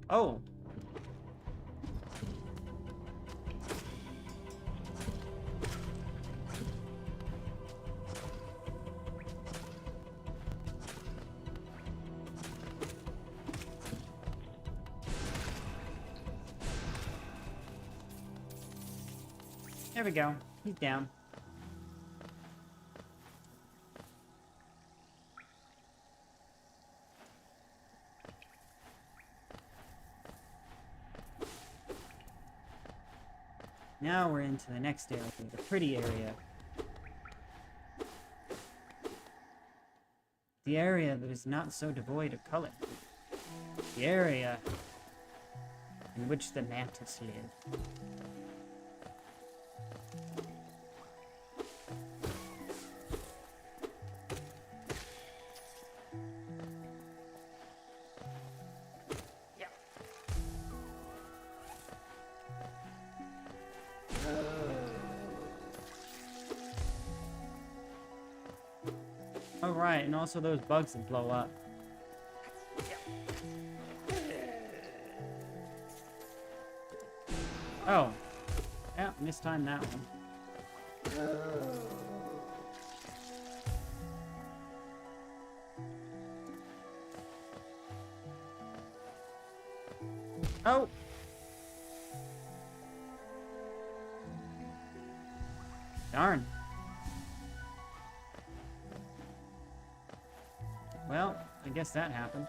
S1: Oh. There we go. He's down. Now we're into the next area, the pretty area. The area that is not so devoid of color. The area in which the mantis live. Oh, right, and also those bugs that blow up. Oh. Yeah, mistimed that one. Oh! Darn. Well, I guess that happened.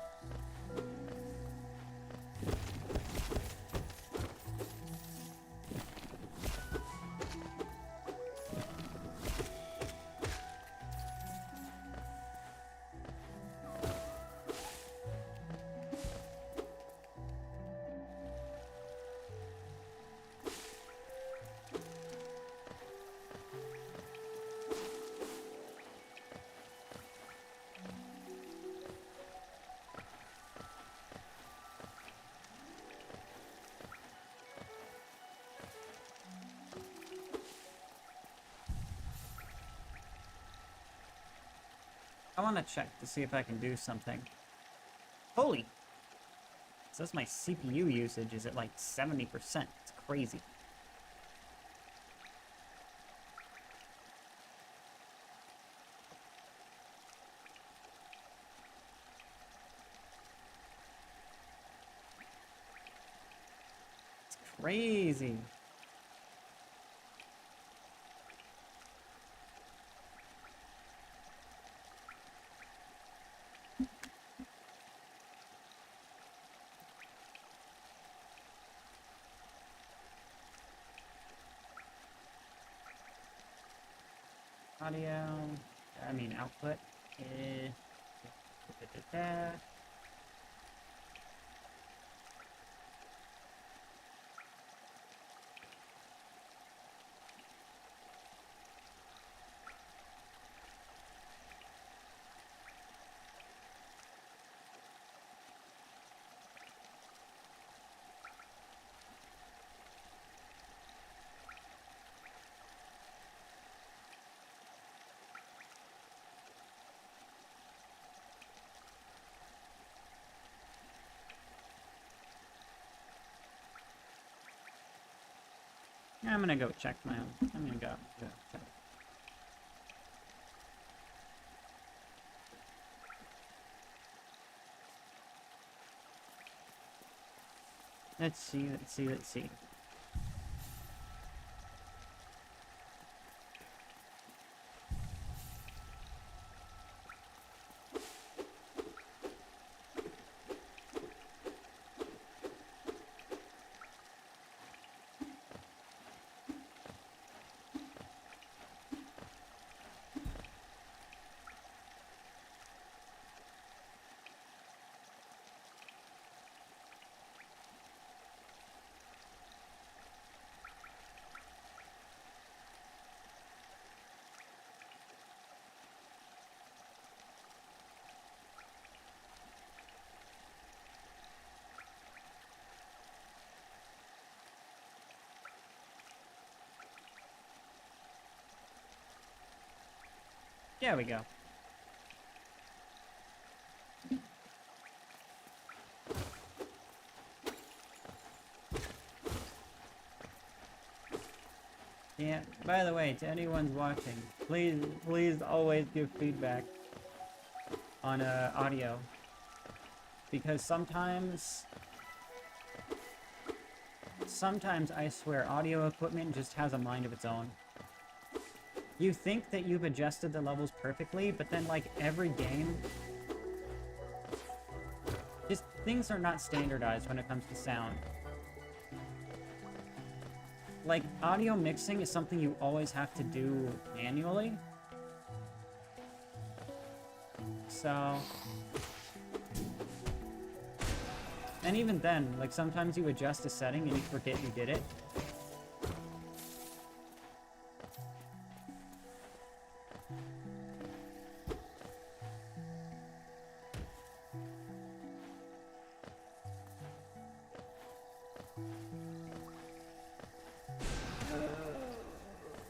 S1: I want to check to see if I can do something. Holy! It says my CPU usage is at like 70%. It's crazy. It's crazy. Audio, I mean output. Da. I'm gonna go check my own. I'm gonna go check. Let's see, let's see, let's see. There we go. Yeah, by the way, to anyone's watching, please always give feedback on audio. Because sometimes I swear audio equipment just has a mind of its own. You think that you've adjusted the levels perfectly, but then like every game, just things are not standardized when it comes to sound. Like, audio mixing is something you always have to do manually. So... And even then, like, sometimes you adjust a setting and you forget you did it.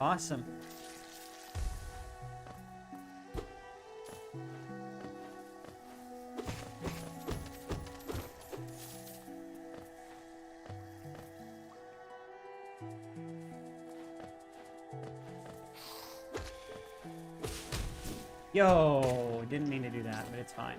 S1: Awesome. Yo, didn't mean to do that, but it's fine.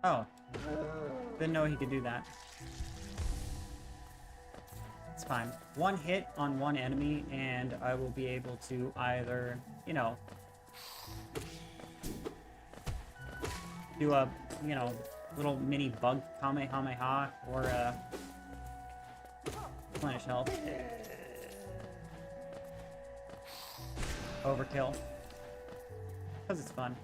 S1: Oh. Didn't know he could do that. It's fine. One hit on one enemy, and I will be able to either, you know, do a, you know, little mini bug Kamehameha, or replenish health. Overkill. Because it's fun.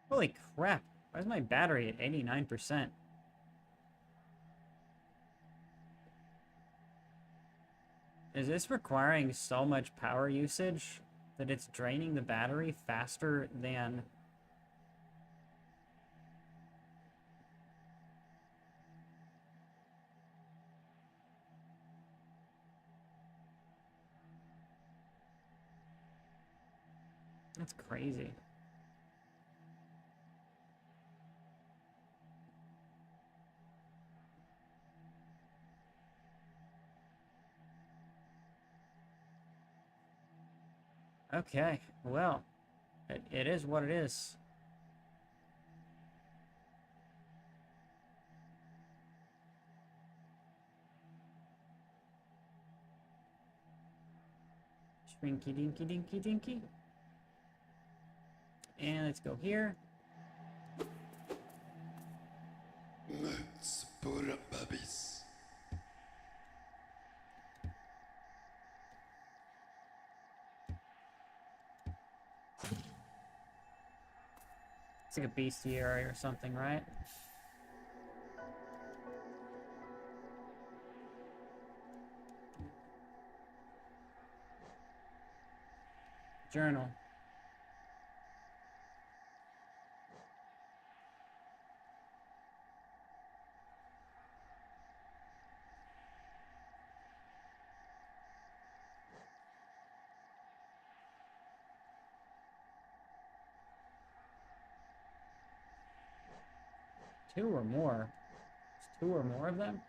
S1: Holy crap. Why is my battery at 89%? Is this requiring so much power usage that it's draining the battery faster than... That's crazy. Okay, well, it is what it is. Shrinky dinky dinky dinky. And let's go here.
S4: Let's put up puppies.
S1: It's like a bestiary or something, right? Journal. Two or more. There's two or more of them?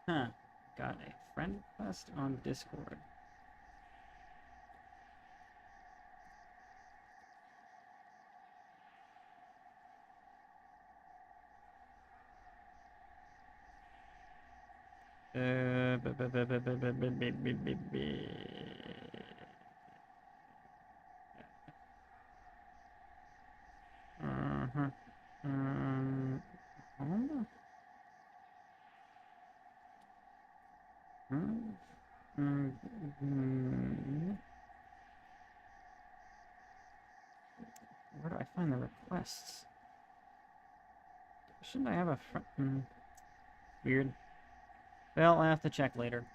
S1: Huh. Got a friend request on Discord. Uh-huh. Home? Where do I find the requests? Shouldn't I have a weird. Well, I'll have to check later.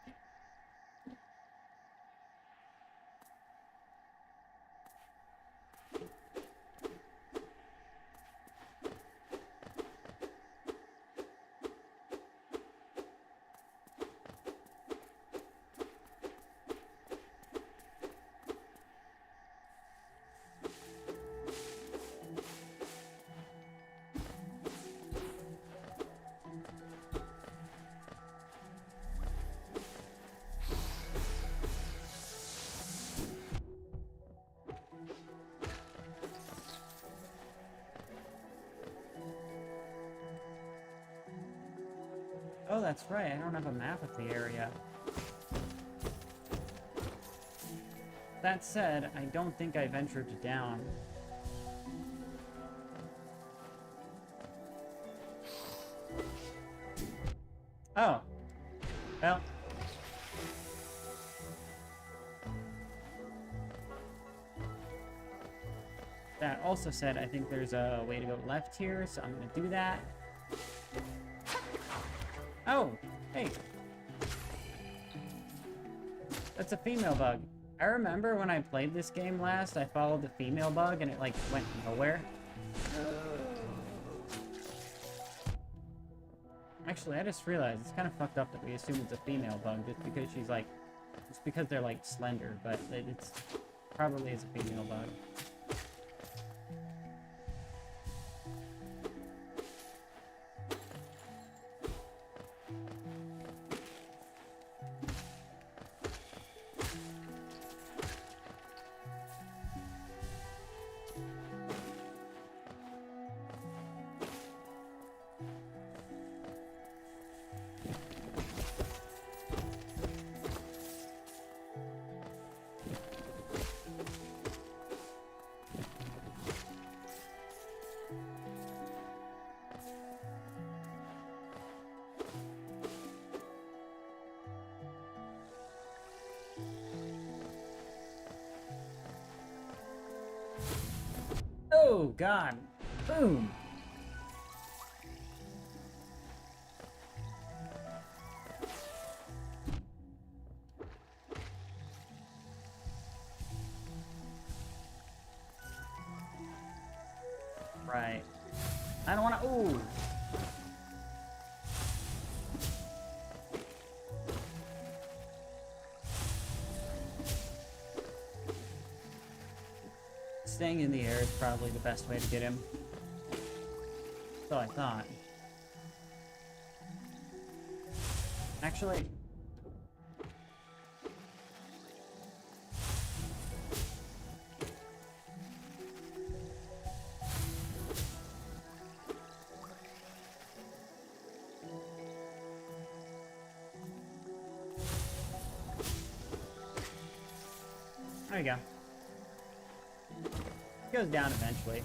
S1: Oh, that's right. I don't have a map of the area. That said, I don't think I ventured down. Oh. Well. That also said, I think there's a way to go left here, so I'm gonna do that. Oh, hey. That's a female bug. I remember when I played this game last, I followed the female bug and it like went nowhere. Actually, I just realized it's kind of fucked up that we assume it's a female bug just because she's like, just because they're like slender, but it's probably is a female bug. Oh, God. Boom. Right. I don't want to... Ooh. Staying in the air is probably the best way to get him. So I thought. Actually... There you go. It goes down eventually.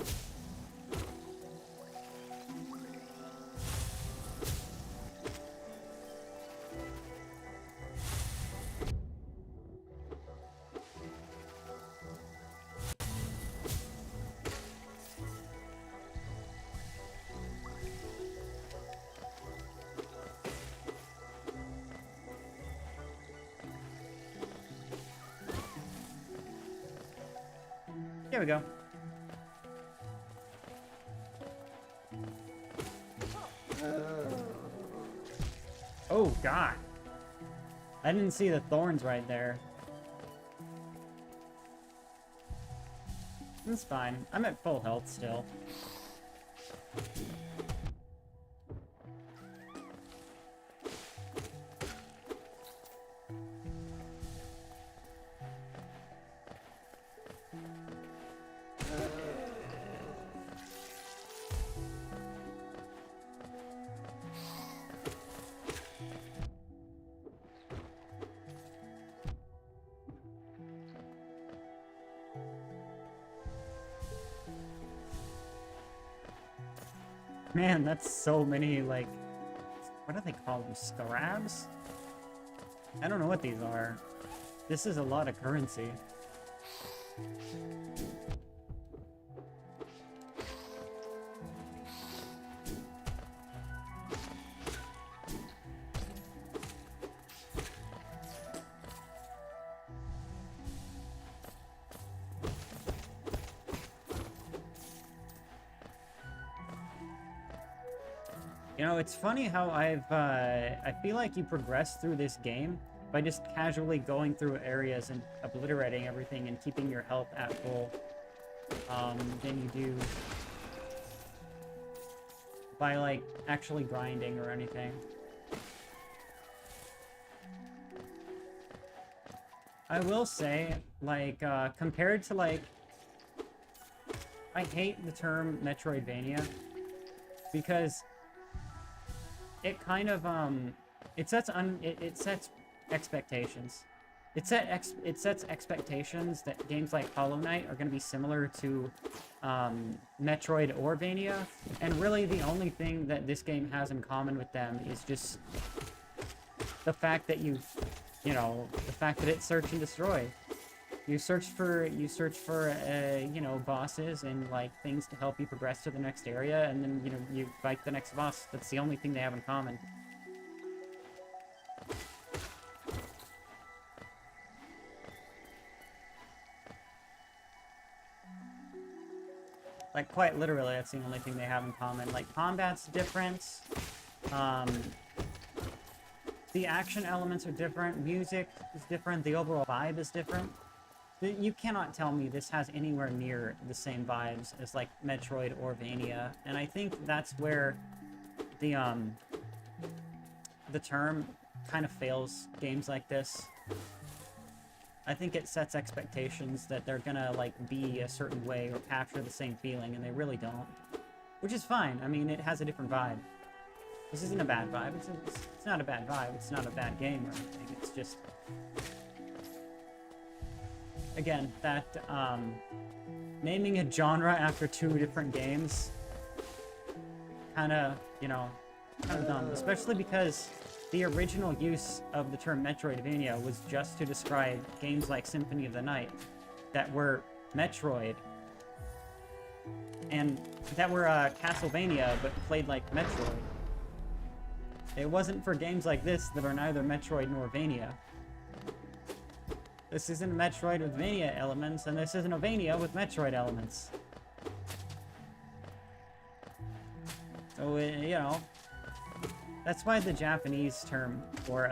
S1: There we go. Oh, God. I didn't see the thorns right there. It's fine. I'm at full health still. Man, that's so many, like, what do they call them? Scarabs? I don't know what these are. This is a lot of currency. You know, it's funny how I feel like you progress through this game by just casually going through areas and obliterating everything and keeping your health at full, than you do by, like, actually grinding or anything. I will say, like, compared to, like, I hate the term Metroidvania, because it kind of, it sets expectations. It sets expectations that games like Hollow Knight are going to be similar to Metroid or Vania, and really the only thing that this game has in common with them is just the fact that the fact that it's search and destroy. You search for, you know, bosses and, like, things to help you progress to the next area, and then, you know, you fight the next boss. That's the only thing they have in common. Like, quite literally, that's the only thing they have in common. Like, combat's different. The action elements are different. Music is different. The overall vibe is different. You cannot tell me this has anywhere near the same vibes as, like, Metroid or Vania, and I think that's where the term kind of fails games like this. I think it sets expectations that they're gonna, like, be a certain way or capture the same feeling, and they really don't. Which is fine. I mean, it has a different vibe. This isn't a bad vibe. It's not a bad vibe. It's not a bad game or anything. It's just... Again, that, naming a genre after two different games, kinda, you know, kind of dumb. Especially because the original use of the term Metroidvania was just to describe games like Symphony of the Night that were Metroid, and that were, Castlevania, but played like Metroid. It wasn't for games like this that are neither Metroid nor Vania. This isn't a Metroid with Vania elements, and this isn't a Vania with Metroid elements. So, you know, that's why the Japanese term for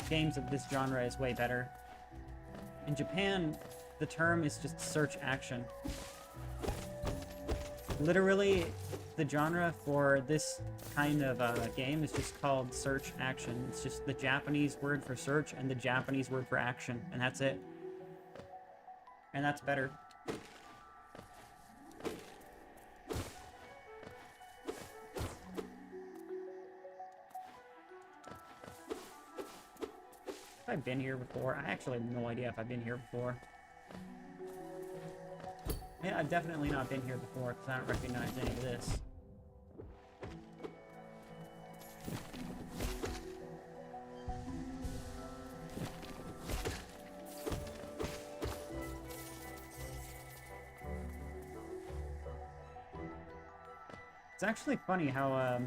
S1: games of this genre is way better. In Japan, the term is just search action. Literally, the genre for this kind of game is just called search action. It's just the Japanese word for search and the Japanese word for action, and that's it. And that's better. Have I been here before? I actually have no idea if I've been here before. Yeah, I've definitely not been here before because I don't recognize any of this. It's actually funny how,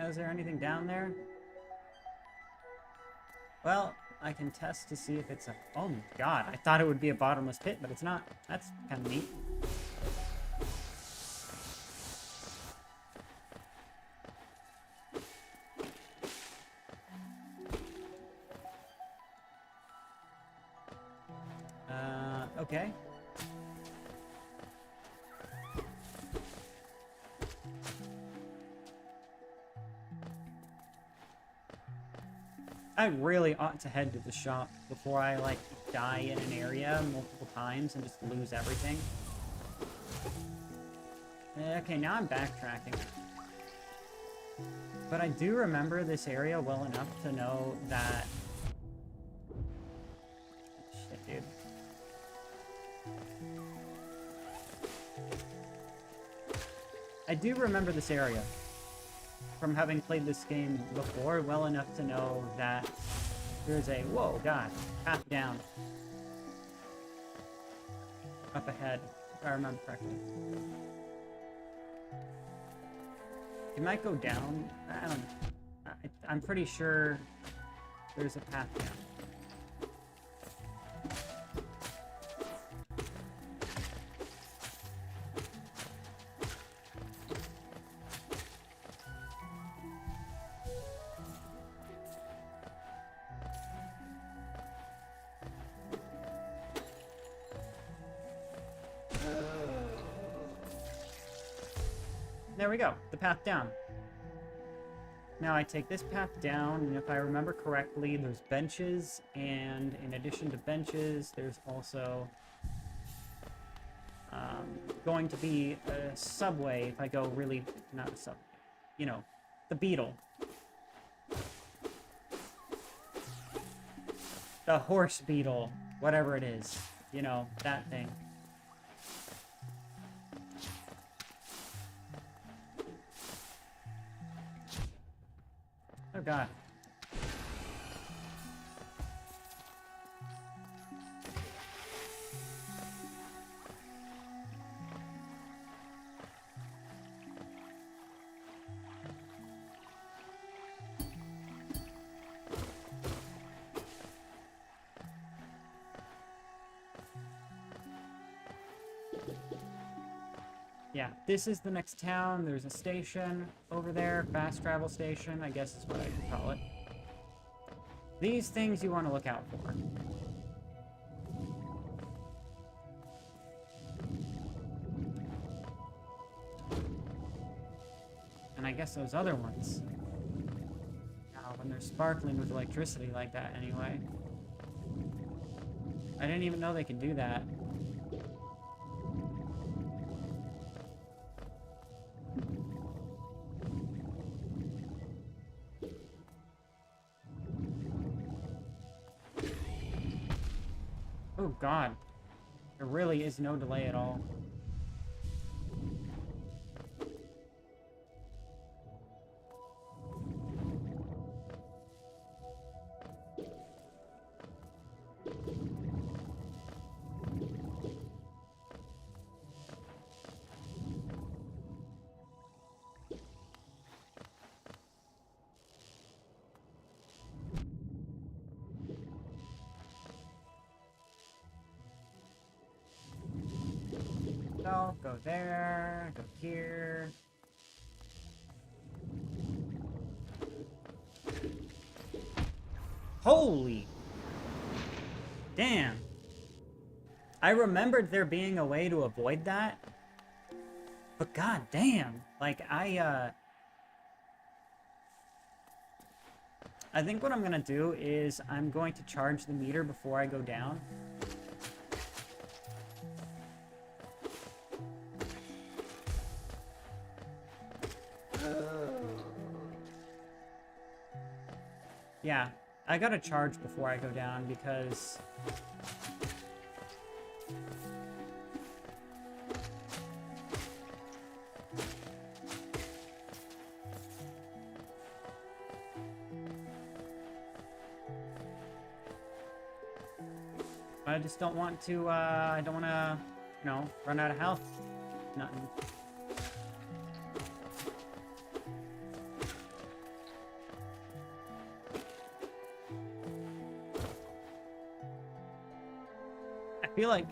S1: is there anything down there? Well, I can test to see if it's a... Oh my god, I thought it would be a bottomless pit, but it's not. That's kind of neat. Okay. I really ought to head to the shop before I, like, die in an area multiple times and just lose everything. Okay, now I'm backtracking. But I do remember this area well enough to know that... Shit, dude. I do remember this area from having played this game before well enough to know that there's a, whoa, god, path down. Up ahead, if I remember correctly. It might go down, I don't know. I'm pretty sure there's a path down. There we go, the path down. Now I take this path down, and if I remember correctly, there's benches, and in addition to benches, there's also going to be a subway if I go really, not a subway, you know, the Beetle. The horse beetle, whatever it is, you know, that thing. Oh god. Yeah, this is the next town. There's a station over there, fast travel station, I guess is what I could call it. These things you want to look out for. And I guess those other ones. Now, when they're sparkling with electricity like that anyway. I didn't even know they could do that. Oh god, there really is no delay at all. Go there, go here. Holy! Damn! I remembered there being a way to avoid that. But god damn. Like, I think what I'm gonna do is I'm going to charge the meter before I go down. Yeah, I gotta charge before I go down because... I just don't want to, I don't want to, you know, run out of health. Nothing. I feel like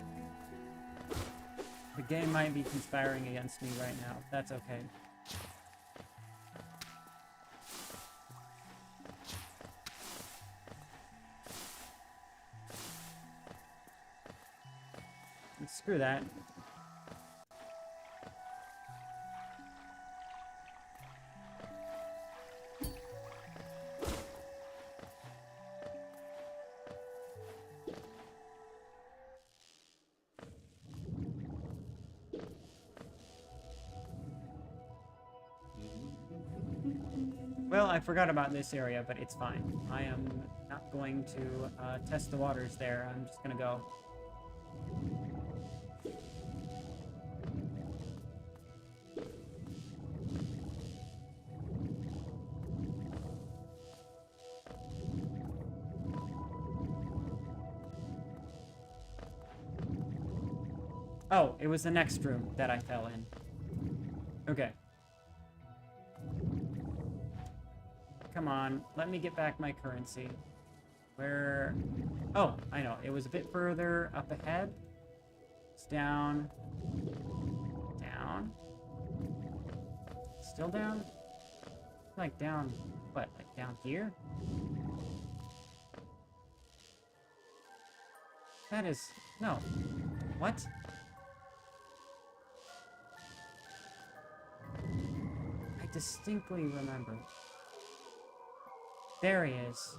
S1: the game might be conspiring against me right now. That's okay. Screw that. Well, I forgot about this area, but it's fine. I am not going to test the waters there. I'm just gonna go. Oh, it was the next room that I fell in. Okay. Come on, let me get back my currency. Where... Oh, I know. It was a bit further up ahead. It's down. Down. Still down? Like down... What, like down here? That is... No. What? I distinctly remember. There he is.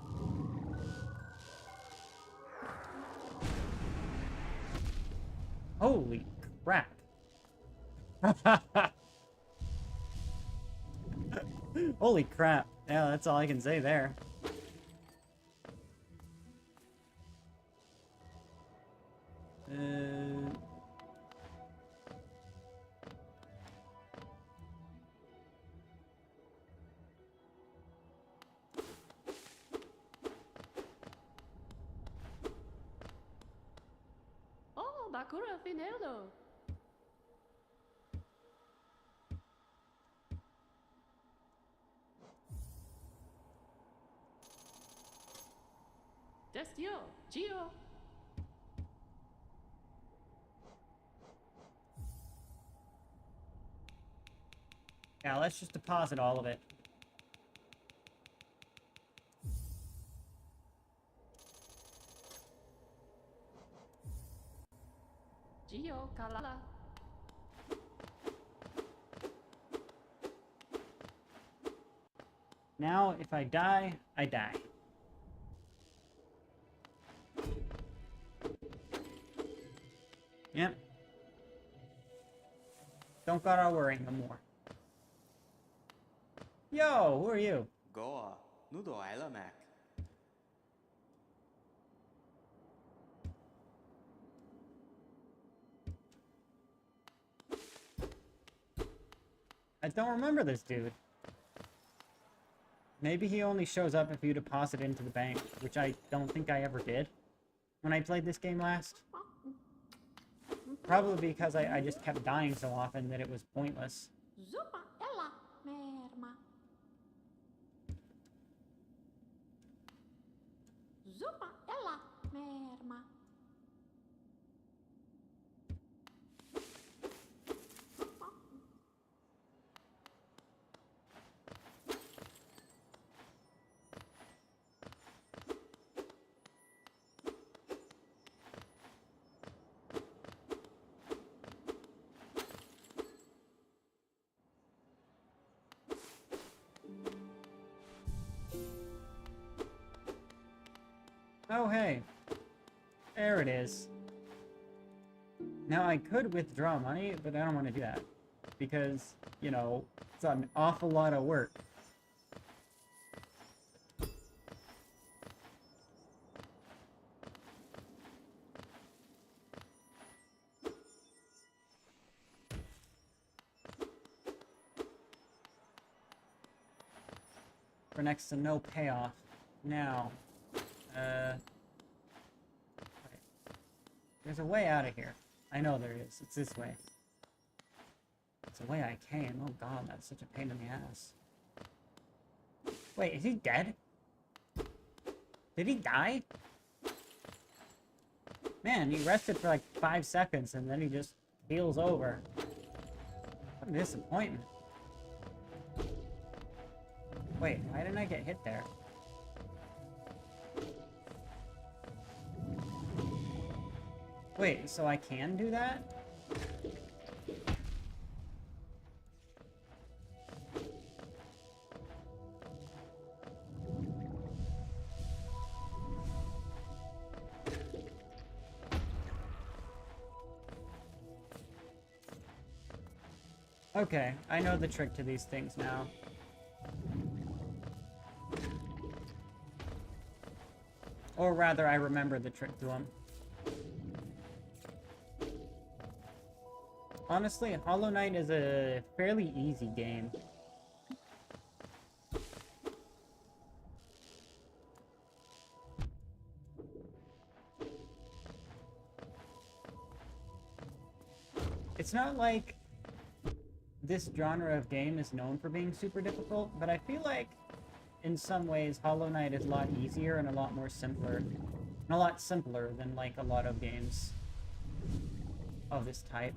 S1: Holy crap. Holy crap. Yeah, that's all I can say there.
S4: Oh, Bakura Finello. Destio, Gio.
S1: Yeah, let's just deposit all of it.
S4: Gio, Kalala.
S1: Now, if I die, I die. Yep. Don't gotta worry no more. Yo, who are you?
S3: 狗啊，你都来了没？
S1: I don't remember this dude. Maybe he only shows up if you deposit into the bank, which I don't think I ever did when I played this game last. Probably because I just kept dying so often that it was pointless.
S4: Zupa, ella, merma. Zupa, ella, merma.
S1: Oh, hey. There it is. Now, I could withdraw money, but I don't want to do that. Because, you know, it's an awful lot of work. For next to no payoff. Now, there's a way out of here. I know there is. It's this way. It's the way I came. Oh god, that's such a pain in the ass. Wait, is he dead? Did he die? Man, he rested for like 5 seconds and then he just heals over. What a disappointment. Wait, why didn't I get hit there? Wait, so I can do that? Okay, I know the trick to these things now. Or rather, I remember the trick to them. Honestly, Hollow Knight is a fairly easy game. It's not like this genre of game is known for being super difficult, but I feel like in some ways Hollow Knight is a lot easier and a lot more simpler. And a lot simpler than like a lot of games of this type.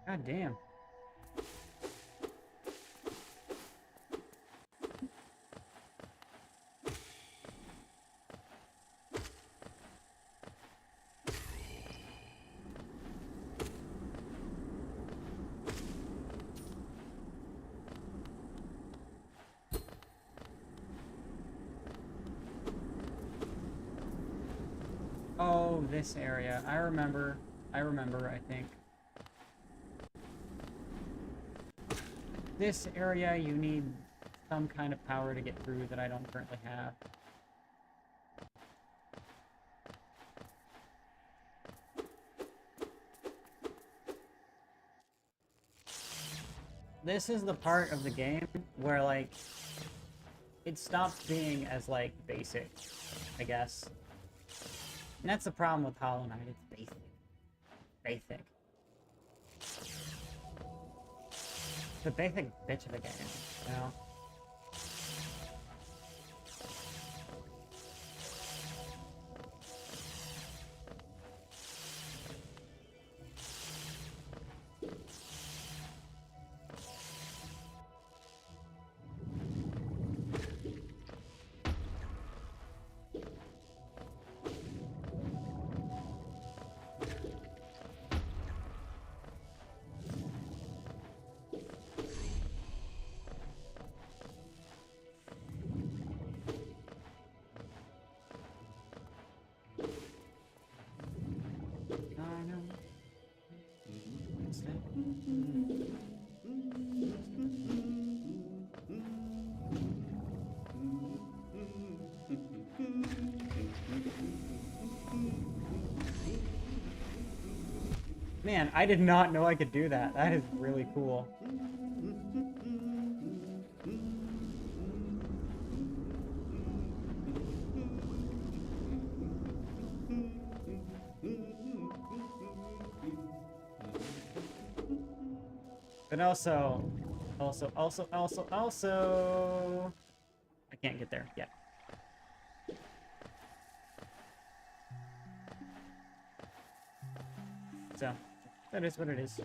S1: God damn. Oh, this area. I remember, I think. This area, you need some kind of power to get through that I don't currently have. This is the part of the game where, like, it stopped being as, like, basic, I guess. And that's the problem with Hollow Knight, it's basic. Basic. It's a basic bitch of a game, you know? Man, I did not know I could do that. That is really cool. But also, I can't get there yet. So, that is what it is.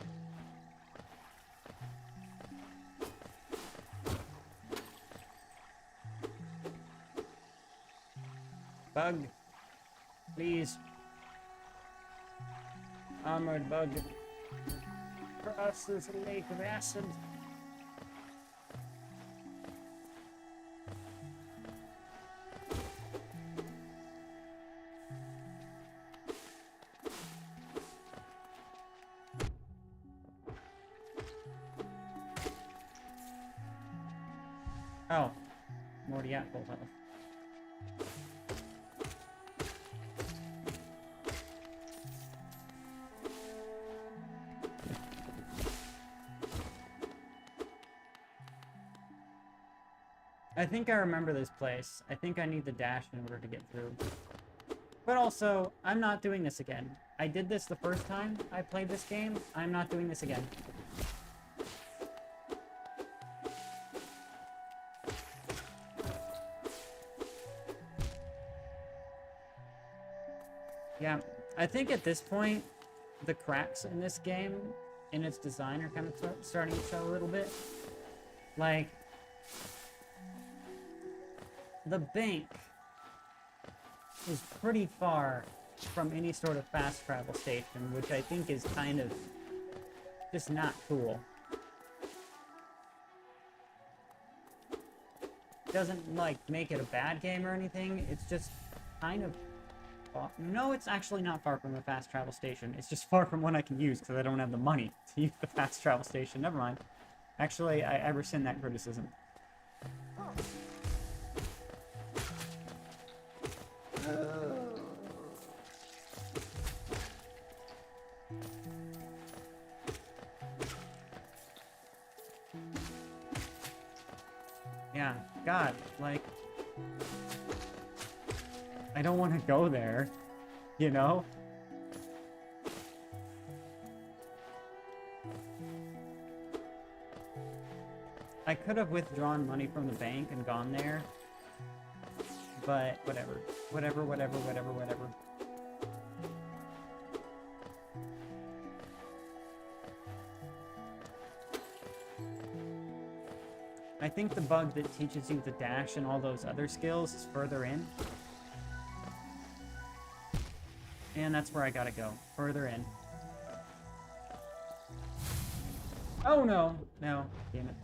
S1: Bug. Please. Armored bug. Crosses a lake of acid. Oh, I'm already at full health. I think I remember this place. I think I need the dash in order to get through. But also, I'm not doing this again. I did this the first time I played this game. I'm not doing this again. Yeah, I think at this point, the cracks in this game, in its design, are kind of starting to show a little bit. Like, the bank is pretty far from any sort of fast travel station, which I think is kind of just not cool. Doesn't, like, make it a bad game or anything, it's just kind of... No, it's actually not far from a fast travel station. It's just far from one I can use because I don't have the money to use the fast travel station. Never mind. Actually, I rescind that criticism. Yeah, God, like... I don't want to go there, you know? I could have withdrawn money from the bank and gone there, but whatever. Whatever. I think the bug that teaches you the dash and all those other skills is further in. And that's where I gotta go. Further in. Oh no! No. Damn it.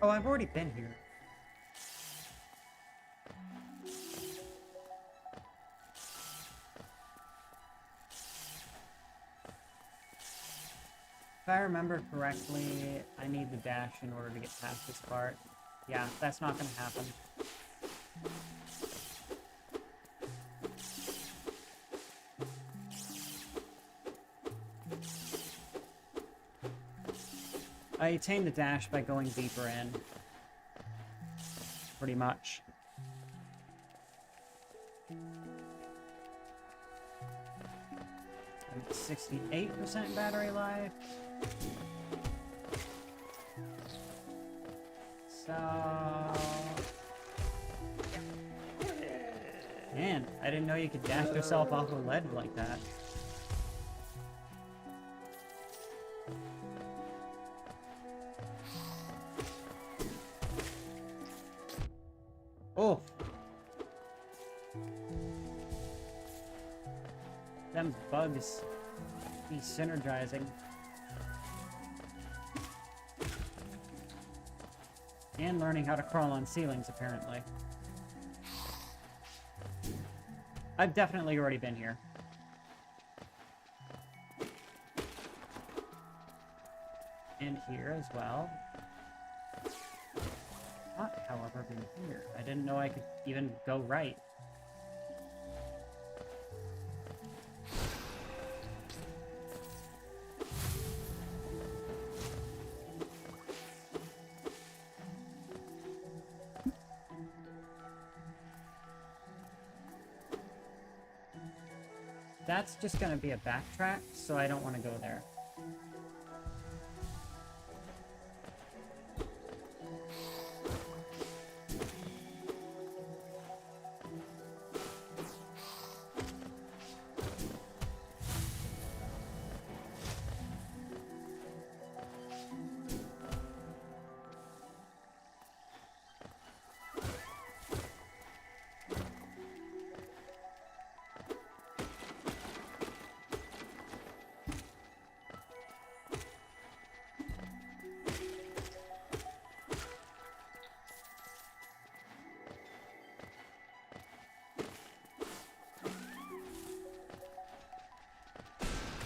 S1: Oh, I've already been here. If I remember correctly, I need the dash in order to get past this part. Yeah, that's not gonna happen. I attain the dash by going deeper in. Pretty much. I'm at 68% battery life. So... Man, I didn't know you could dash yourself off a ledge like that. Oh! Them bugs be synergizing. And learning how to crawl on ceilings, apparently. I've definitely already been here. And here as well. Not, however, been here. I didn't know I could even go right. That's just gonna be a backtrack, so I don't want to go there.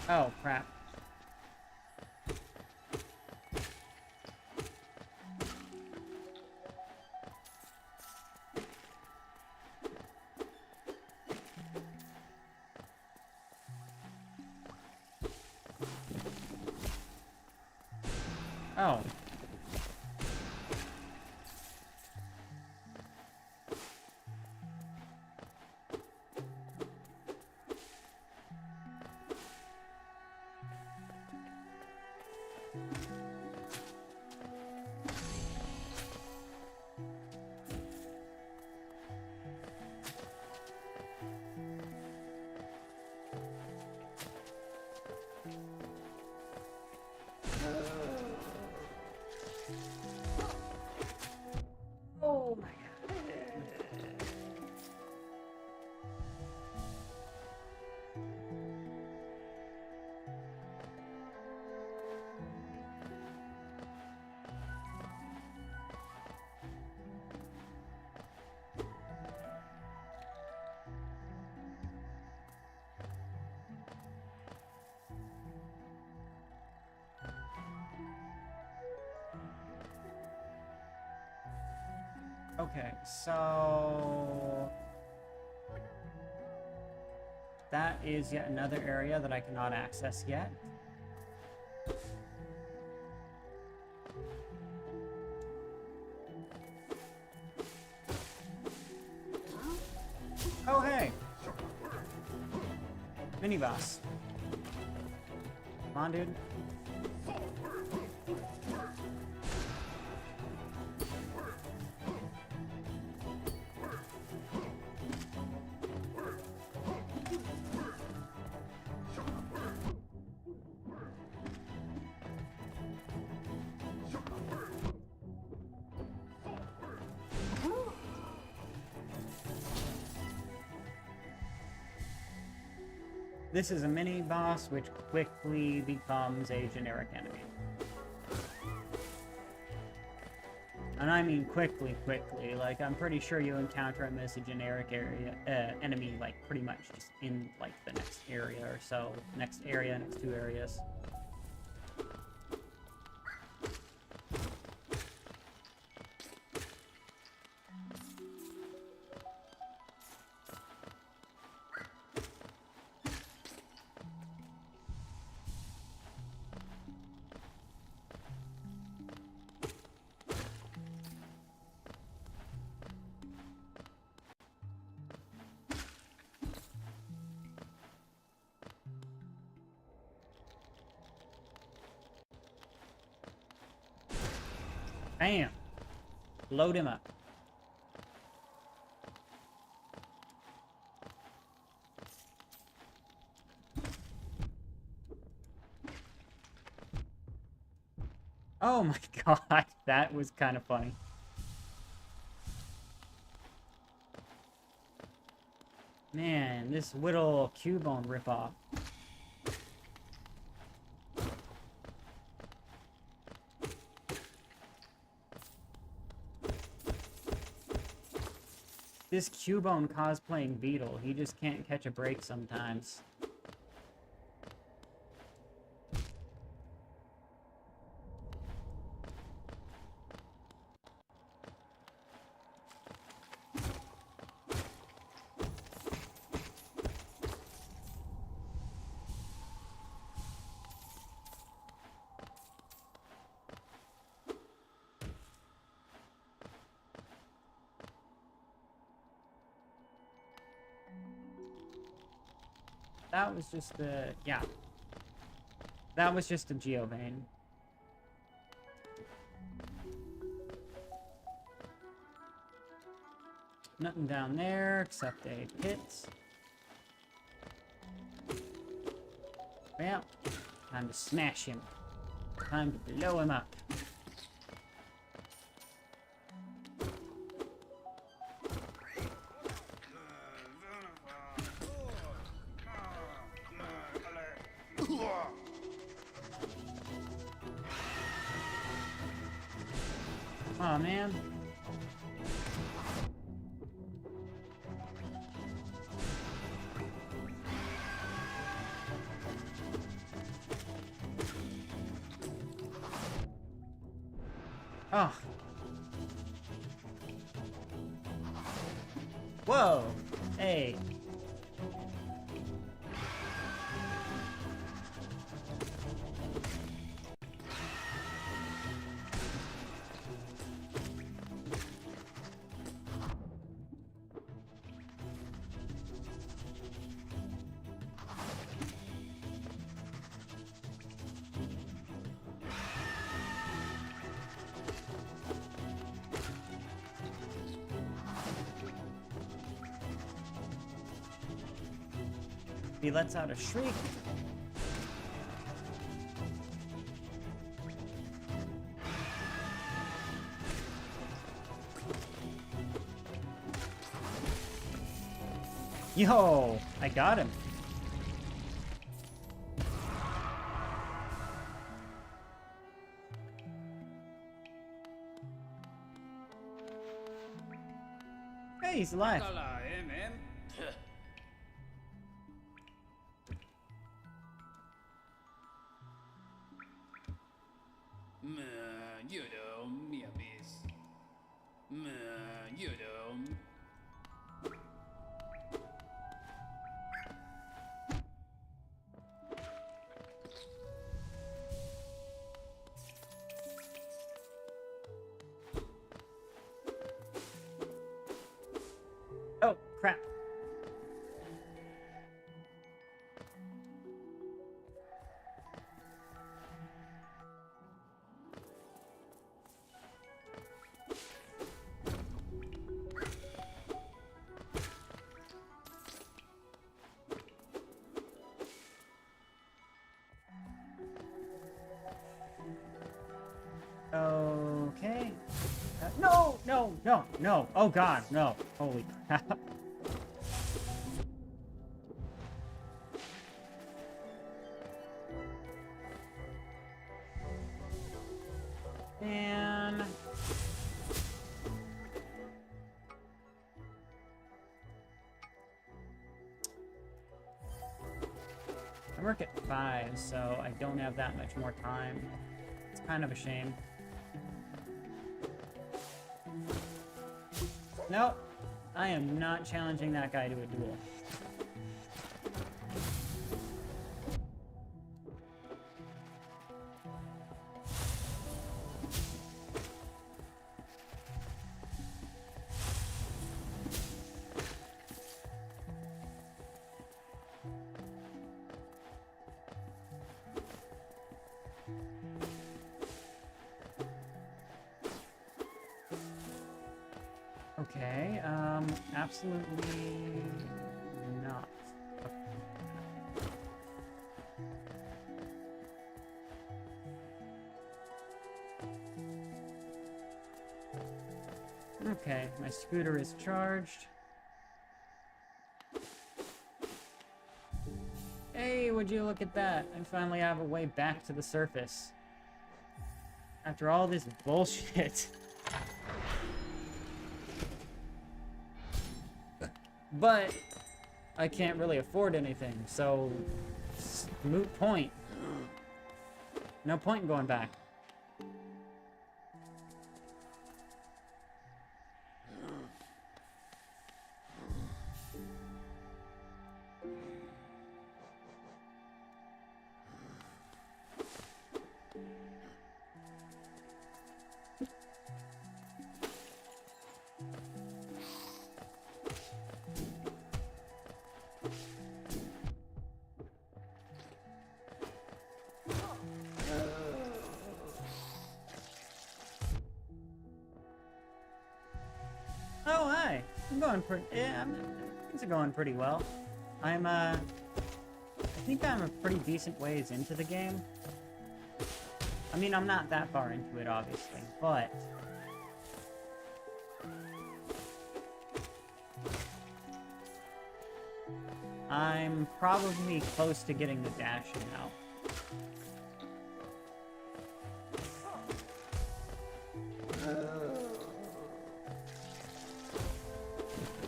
S1: Oh, crap. Oh. Oh my god. Okay, so... that is yet another area that I cannot access yet. Oh, hey! Mini boss. Come on, dude. This is a mini boss, which quickly becomes a generic enemy. And I mean quickly. Like, I'm pretty sure you encounter him as a generic enemy, like, pretty much just in, like, the next area or so. Next 2 areas. Bam! Load him up. Oh my god, that was kind of funny. Man, this Whittle Cubone ripoff. This Cubone cosplaying Beetle, he just can't catch a break sometimes. That was just the, yeah. That was just a Geovane. Nothing down there except a pit. Well, time to smash him. Time to blow him up. Oh man. Oh. Whoa. Hey. He lets out a shriek. Yo, I got him. Hey, he's alive.
S5: You know, me a miss. You know.
S1: Oh, crap. Okay. No, no, no, no. Oh god, no. Holy crap. Man. work at 5, so I don't have that much more time. It's kind of a shame. Nope. I am not challenging that guy to a duel. Okay, absolutely not. Okay, my scooter is charged. Hey, would you look at that? I finally have a way back to the surface. After all this bullshit. But I can't really afford anything, so moot point. No point in going back. Oh, hi. I'm going pretty... Yeah, things are going pretty well. I think I'm a pretty decent ways into the game. I mean, I'm not that far into it, obviously, but... I'm probably close to getting the dash now.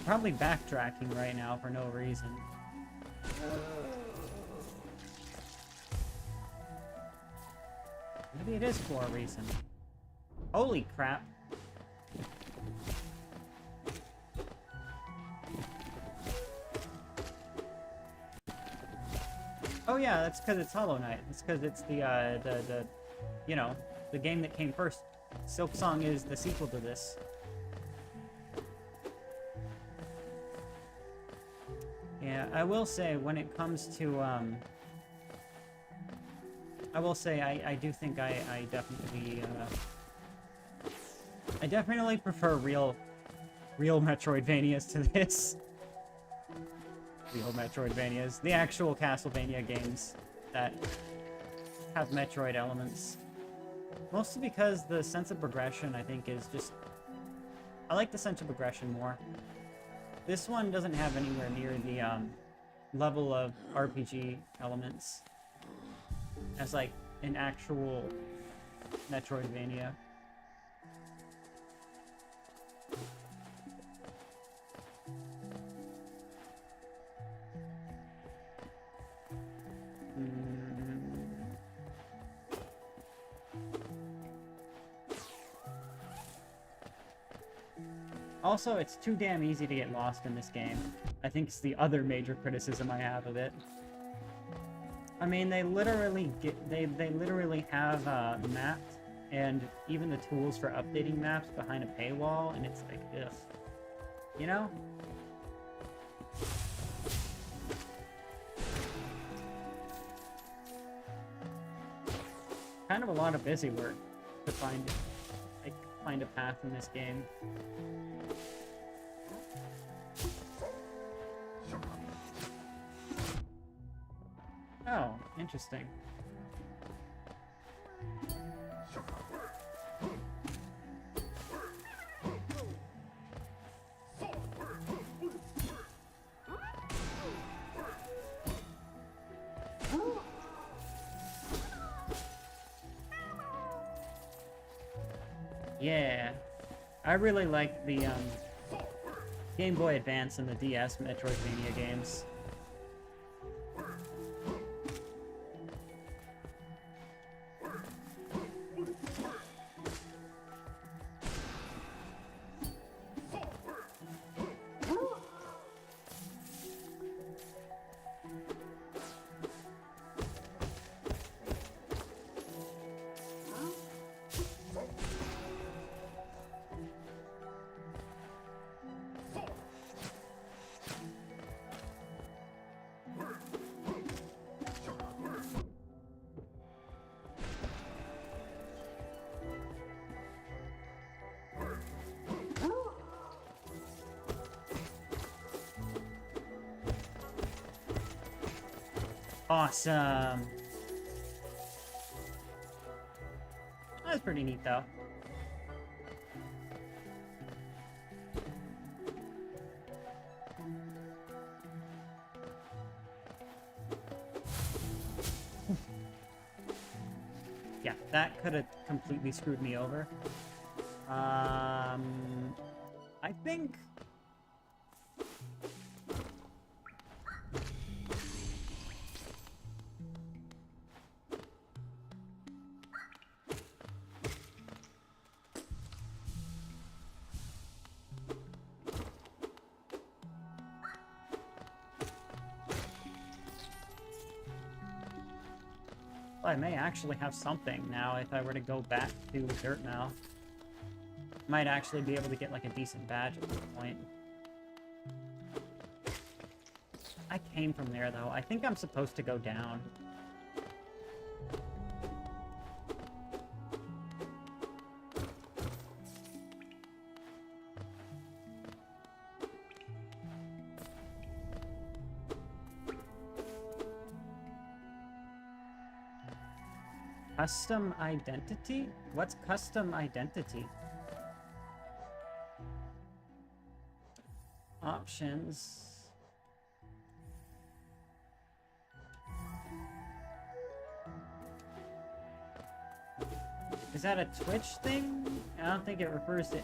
S1: Probably backtracking right now for no reason. Maybe it is for a reason. Holy crap. Oh yeah, that's because it's Hollow Knight. It's because it's the you know, the game that came first. Silk Song is the sequel to this. Yeah, I will say when it comes to I will say I do think I definitely prefer real Metroidvanias to this. Real Metroidvanias, the actual Castlevania games that have Metroid elements. Mostly because the sense of progression, I think, is just... I like the sense of progression more. This one doesn't have anywhere near the level of RPG elements as, like, an actual Metroidvania. Also, it's too damn easy to get lost in this game. I think it's the other major criticism I have of it. I mean, they literally have maps and even the tools for updating maps behind a paywall, and it's like, ugh. You know? Kind of a lot of busy work to find a path in this game. Oh, interesting. Yeah, I really like the Game Boy Advance and the DS Metroidvania games. Awesome. That's pretty neat, though. Yeah, that could have completely screwed me over. I think... I may actually have something now if I were to go back to Dirt now. Might actually be able to get like a decent badge at this point. I came from there though. I think I'm supposed to go down. Custom identity? What's custom identity? Options. Is that a Twitch thing? I don't think it refers to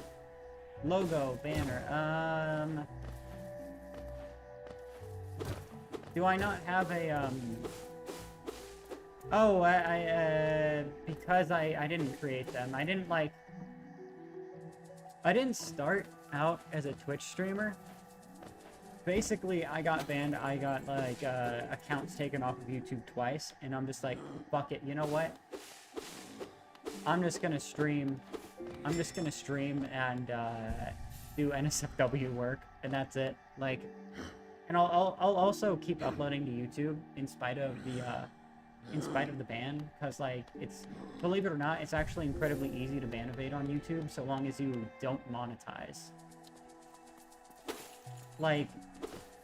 S1: logo, banner. Do I not have a, Oh, because I didn't create them. I didn't start out as a Twitch streamer. Basically, I got banned. I got, like, accounts taken off of YouTube twice, and I'm just like, fuck it, you know what? I'm just gonna stream and, do NSFW work, and that's it. Like, and I'll also keep uploading to YouTube in spite of the ban, because, like, it's, believe it or not, it's actually incredibly easy to ban evade on YouTube, so long as you don't monetize. Like,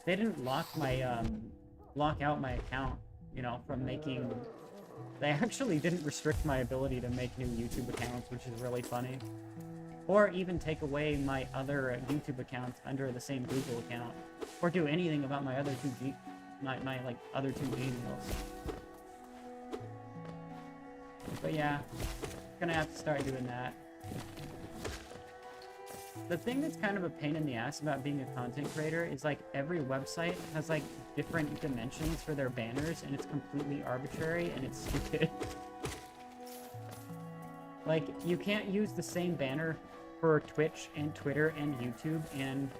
S1: they didn't lock out my account, you know, from making, they actually didn't restrict my ability to make new YouTube accounts, which is really funny. Or even take away my other YouTube accounts under the same Google account, or do anything about my other other two Gmails. But yeah, gonna have to start doing that. The thing that's kind of a pain in the ass about being a content creator is, like, every website has, like, different dimensions for their banners, and it's completely arbitrary, and it's stupid. Like, you can't use the same banner for Twitch and Twitter and YouTube and,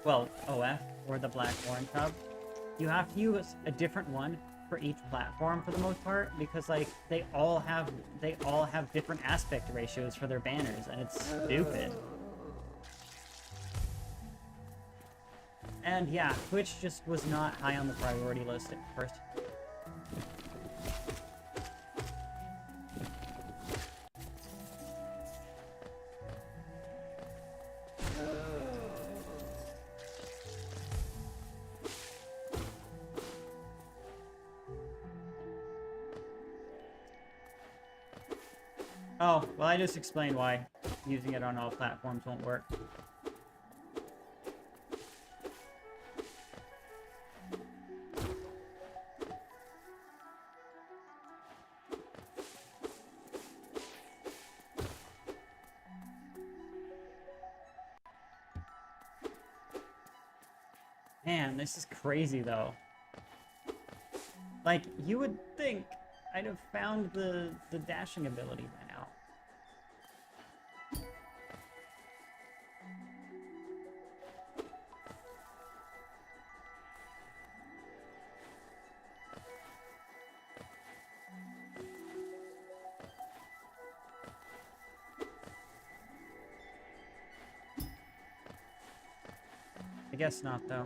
S1: well, OF, or the Black Warren Cub. You have to use a different one for each platform for the most part, because, like, they all have different aspect ratios for their banners, and it's stupid. And yeah, Twitch just was not high on the priority list at first. Oh, well, I just explained why using it on all platforms won't work. Man, this is crazy, though. Like, you would think I'd have found the dashing ability by now. I guess not, though.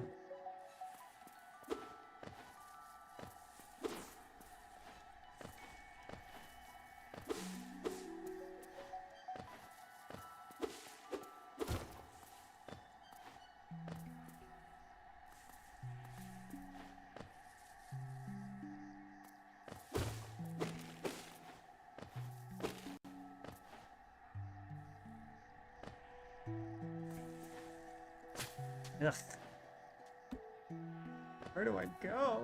S1: Ugh. Where do I go?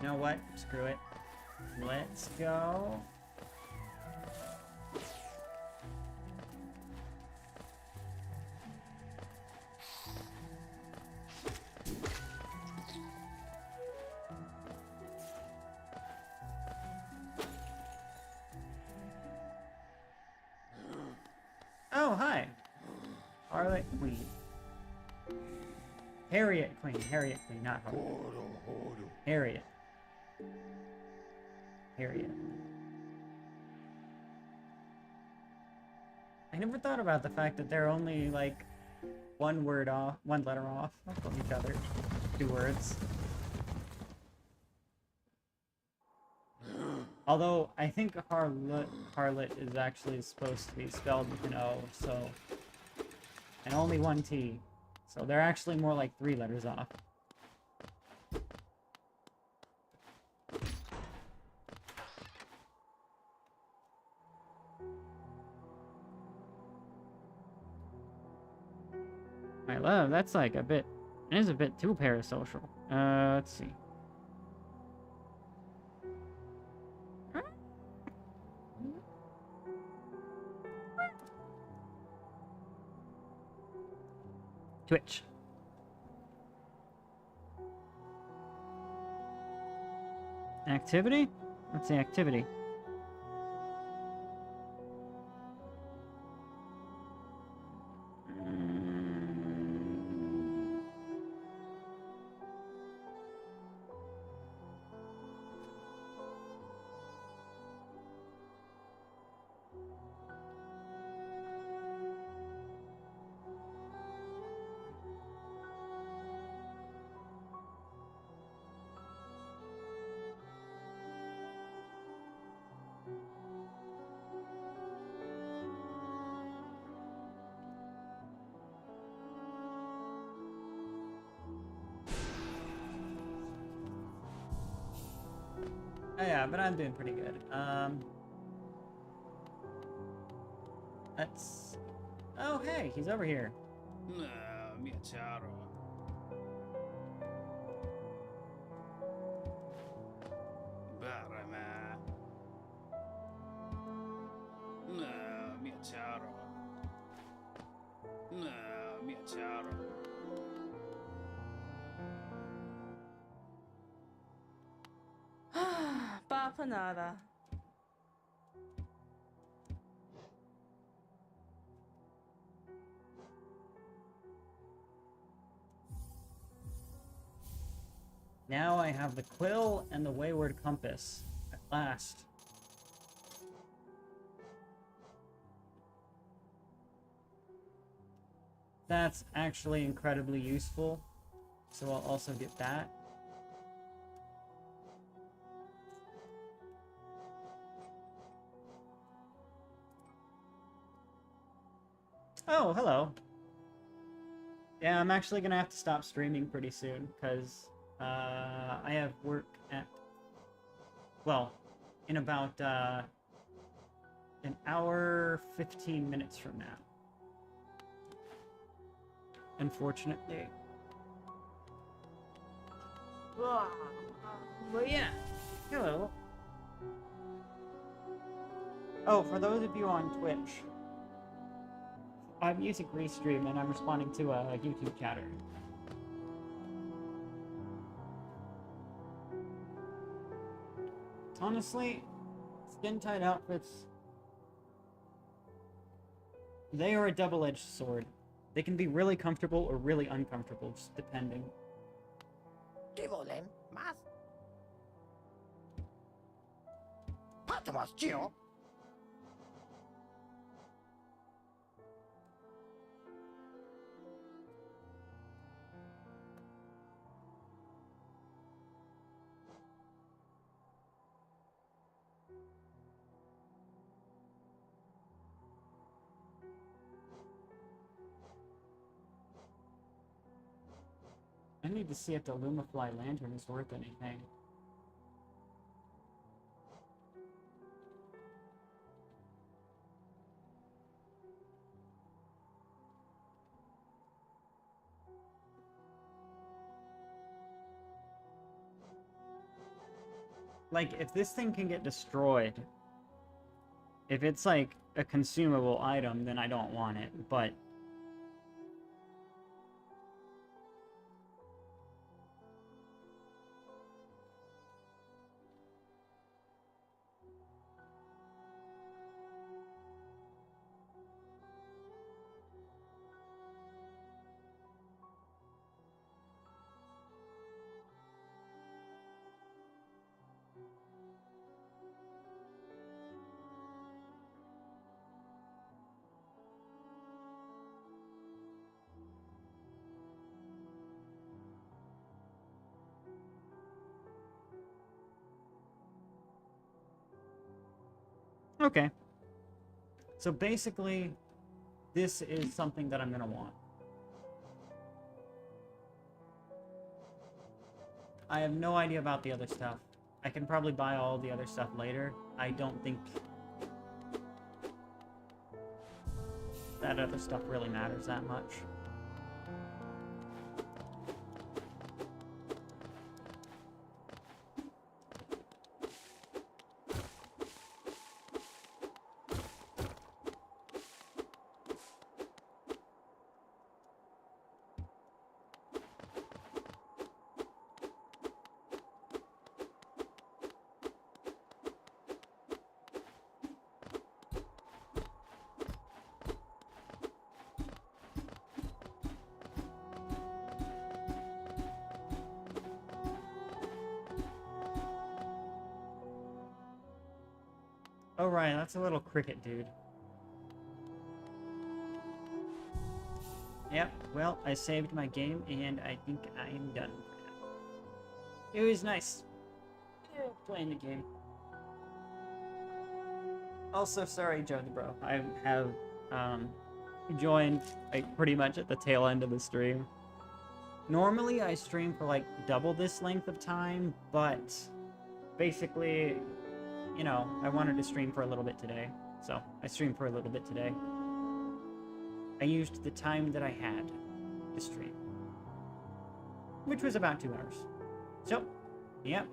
S1: You know what? Screw it. Let's go. Oh, hi. Harlot Queen. Harriet Queen. Harriet Queen, not Harlot. Harriet. Harriet. I never thought about the fact that they're only like one letter off from each other. 2 words. Although I think harlot is actually supposed to be spelled with an O, so and only 1 T. So they're actually more like 3 letters off. My love, that's like it is a bit too parasocial. Let's see. Twitch. Activity? What's the activity? Oh yeah, but I'm doing pretty good. Let's... Oh hey, he's over here.
S5: No, mio caro. Barama. No, mio caro. No, mio caro.
S6: Papa nada.
S1: Now I have the quill and the wayward compass. At last. That's actually incredibly useful. So I'll also get that. Oh, hello. Yeah, I'm actually gonna have to stop streaming pretty soon, because I have work at, well, in about an hour, 15 minutes from now. Unfortunately. Well, yeah. Hello. Oh, for those of you on Twitch, I'm using Restream and I'm responding to a YouTube chatter. Honestly, skin-tight outfits, they are a double-edged sword. They can be really comfortable or really uncomfortable, just depending.
S7: ¿Qué volen? ¿Más? ¿Cuánto más, tío?
S1: need to see if the Lumafly lantern is worth anything. Like, if this thing can get destroyed, if it's like a consumable item, then I don't want it, but okay. So basically, this is something that I'm gonna want. I have no idea about the other stuff. I can probably buy all the other stuff later. I don't think that other stuff really matters that much. Oh, right, that's a little cricket dude. Yep, well, I saved my game, and I think I am done for now. It was nice playing the game. Also, sorry, Joe the Bro. I have joined like pretty much at the tail end of the stream. Normally, I stream for like double this length of time, but basically, you know, I wanted to stream for a little bit today, so I streamed for a little bit today. I used the time that I had to stream, which was about 2 hours. So, yep,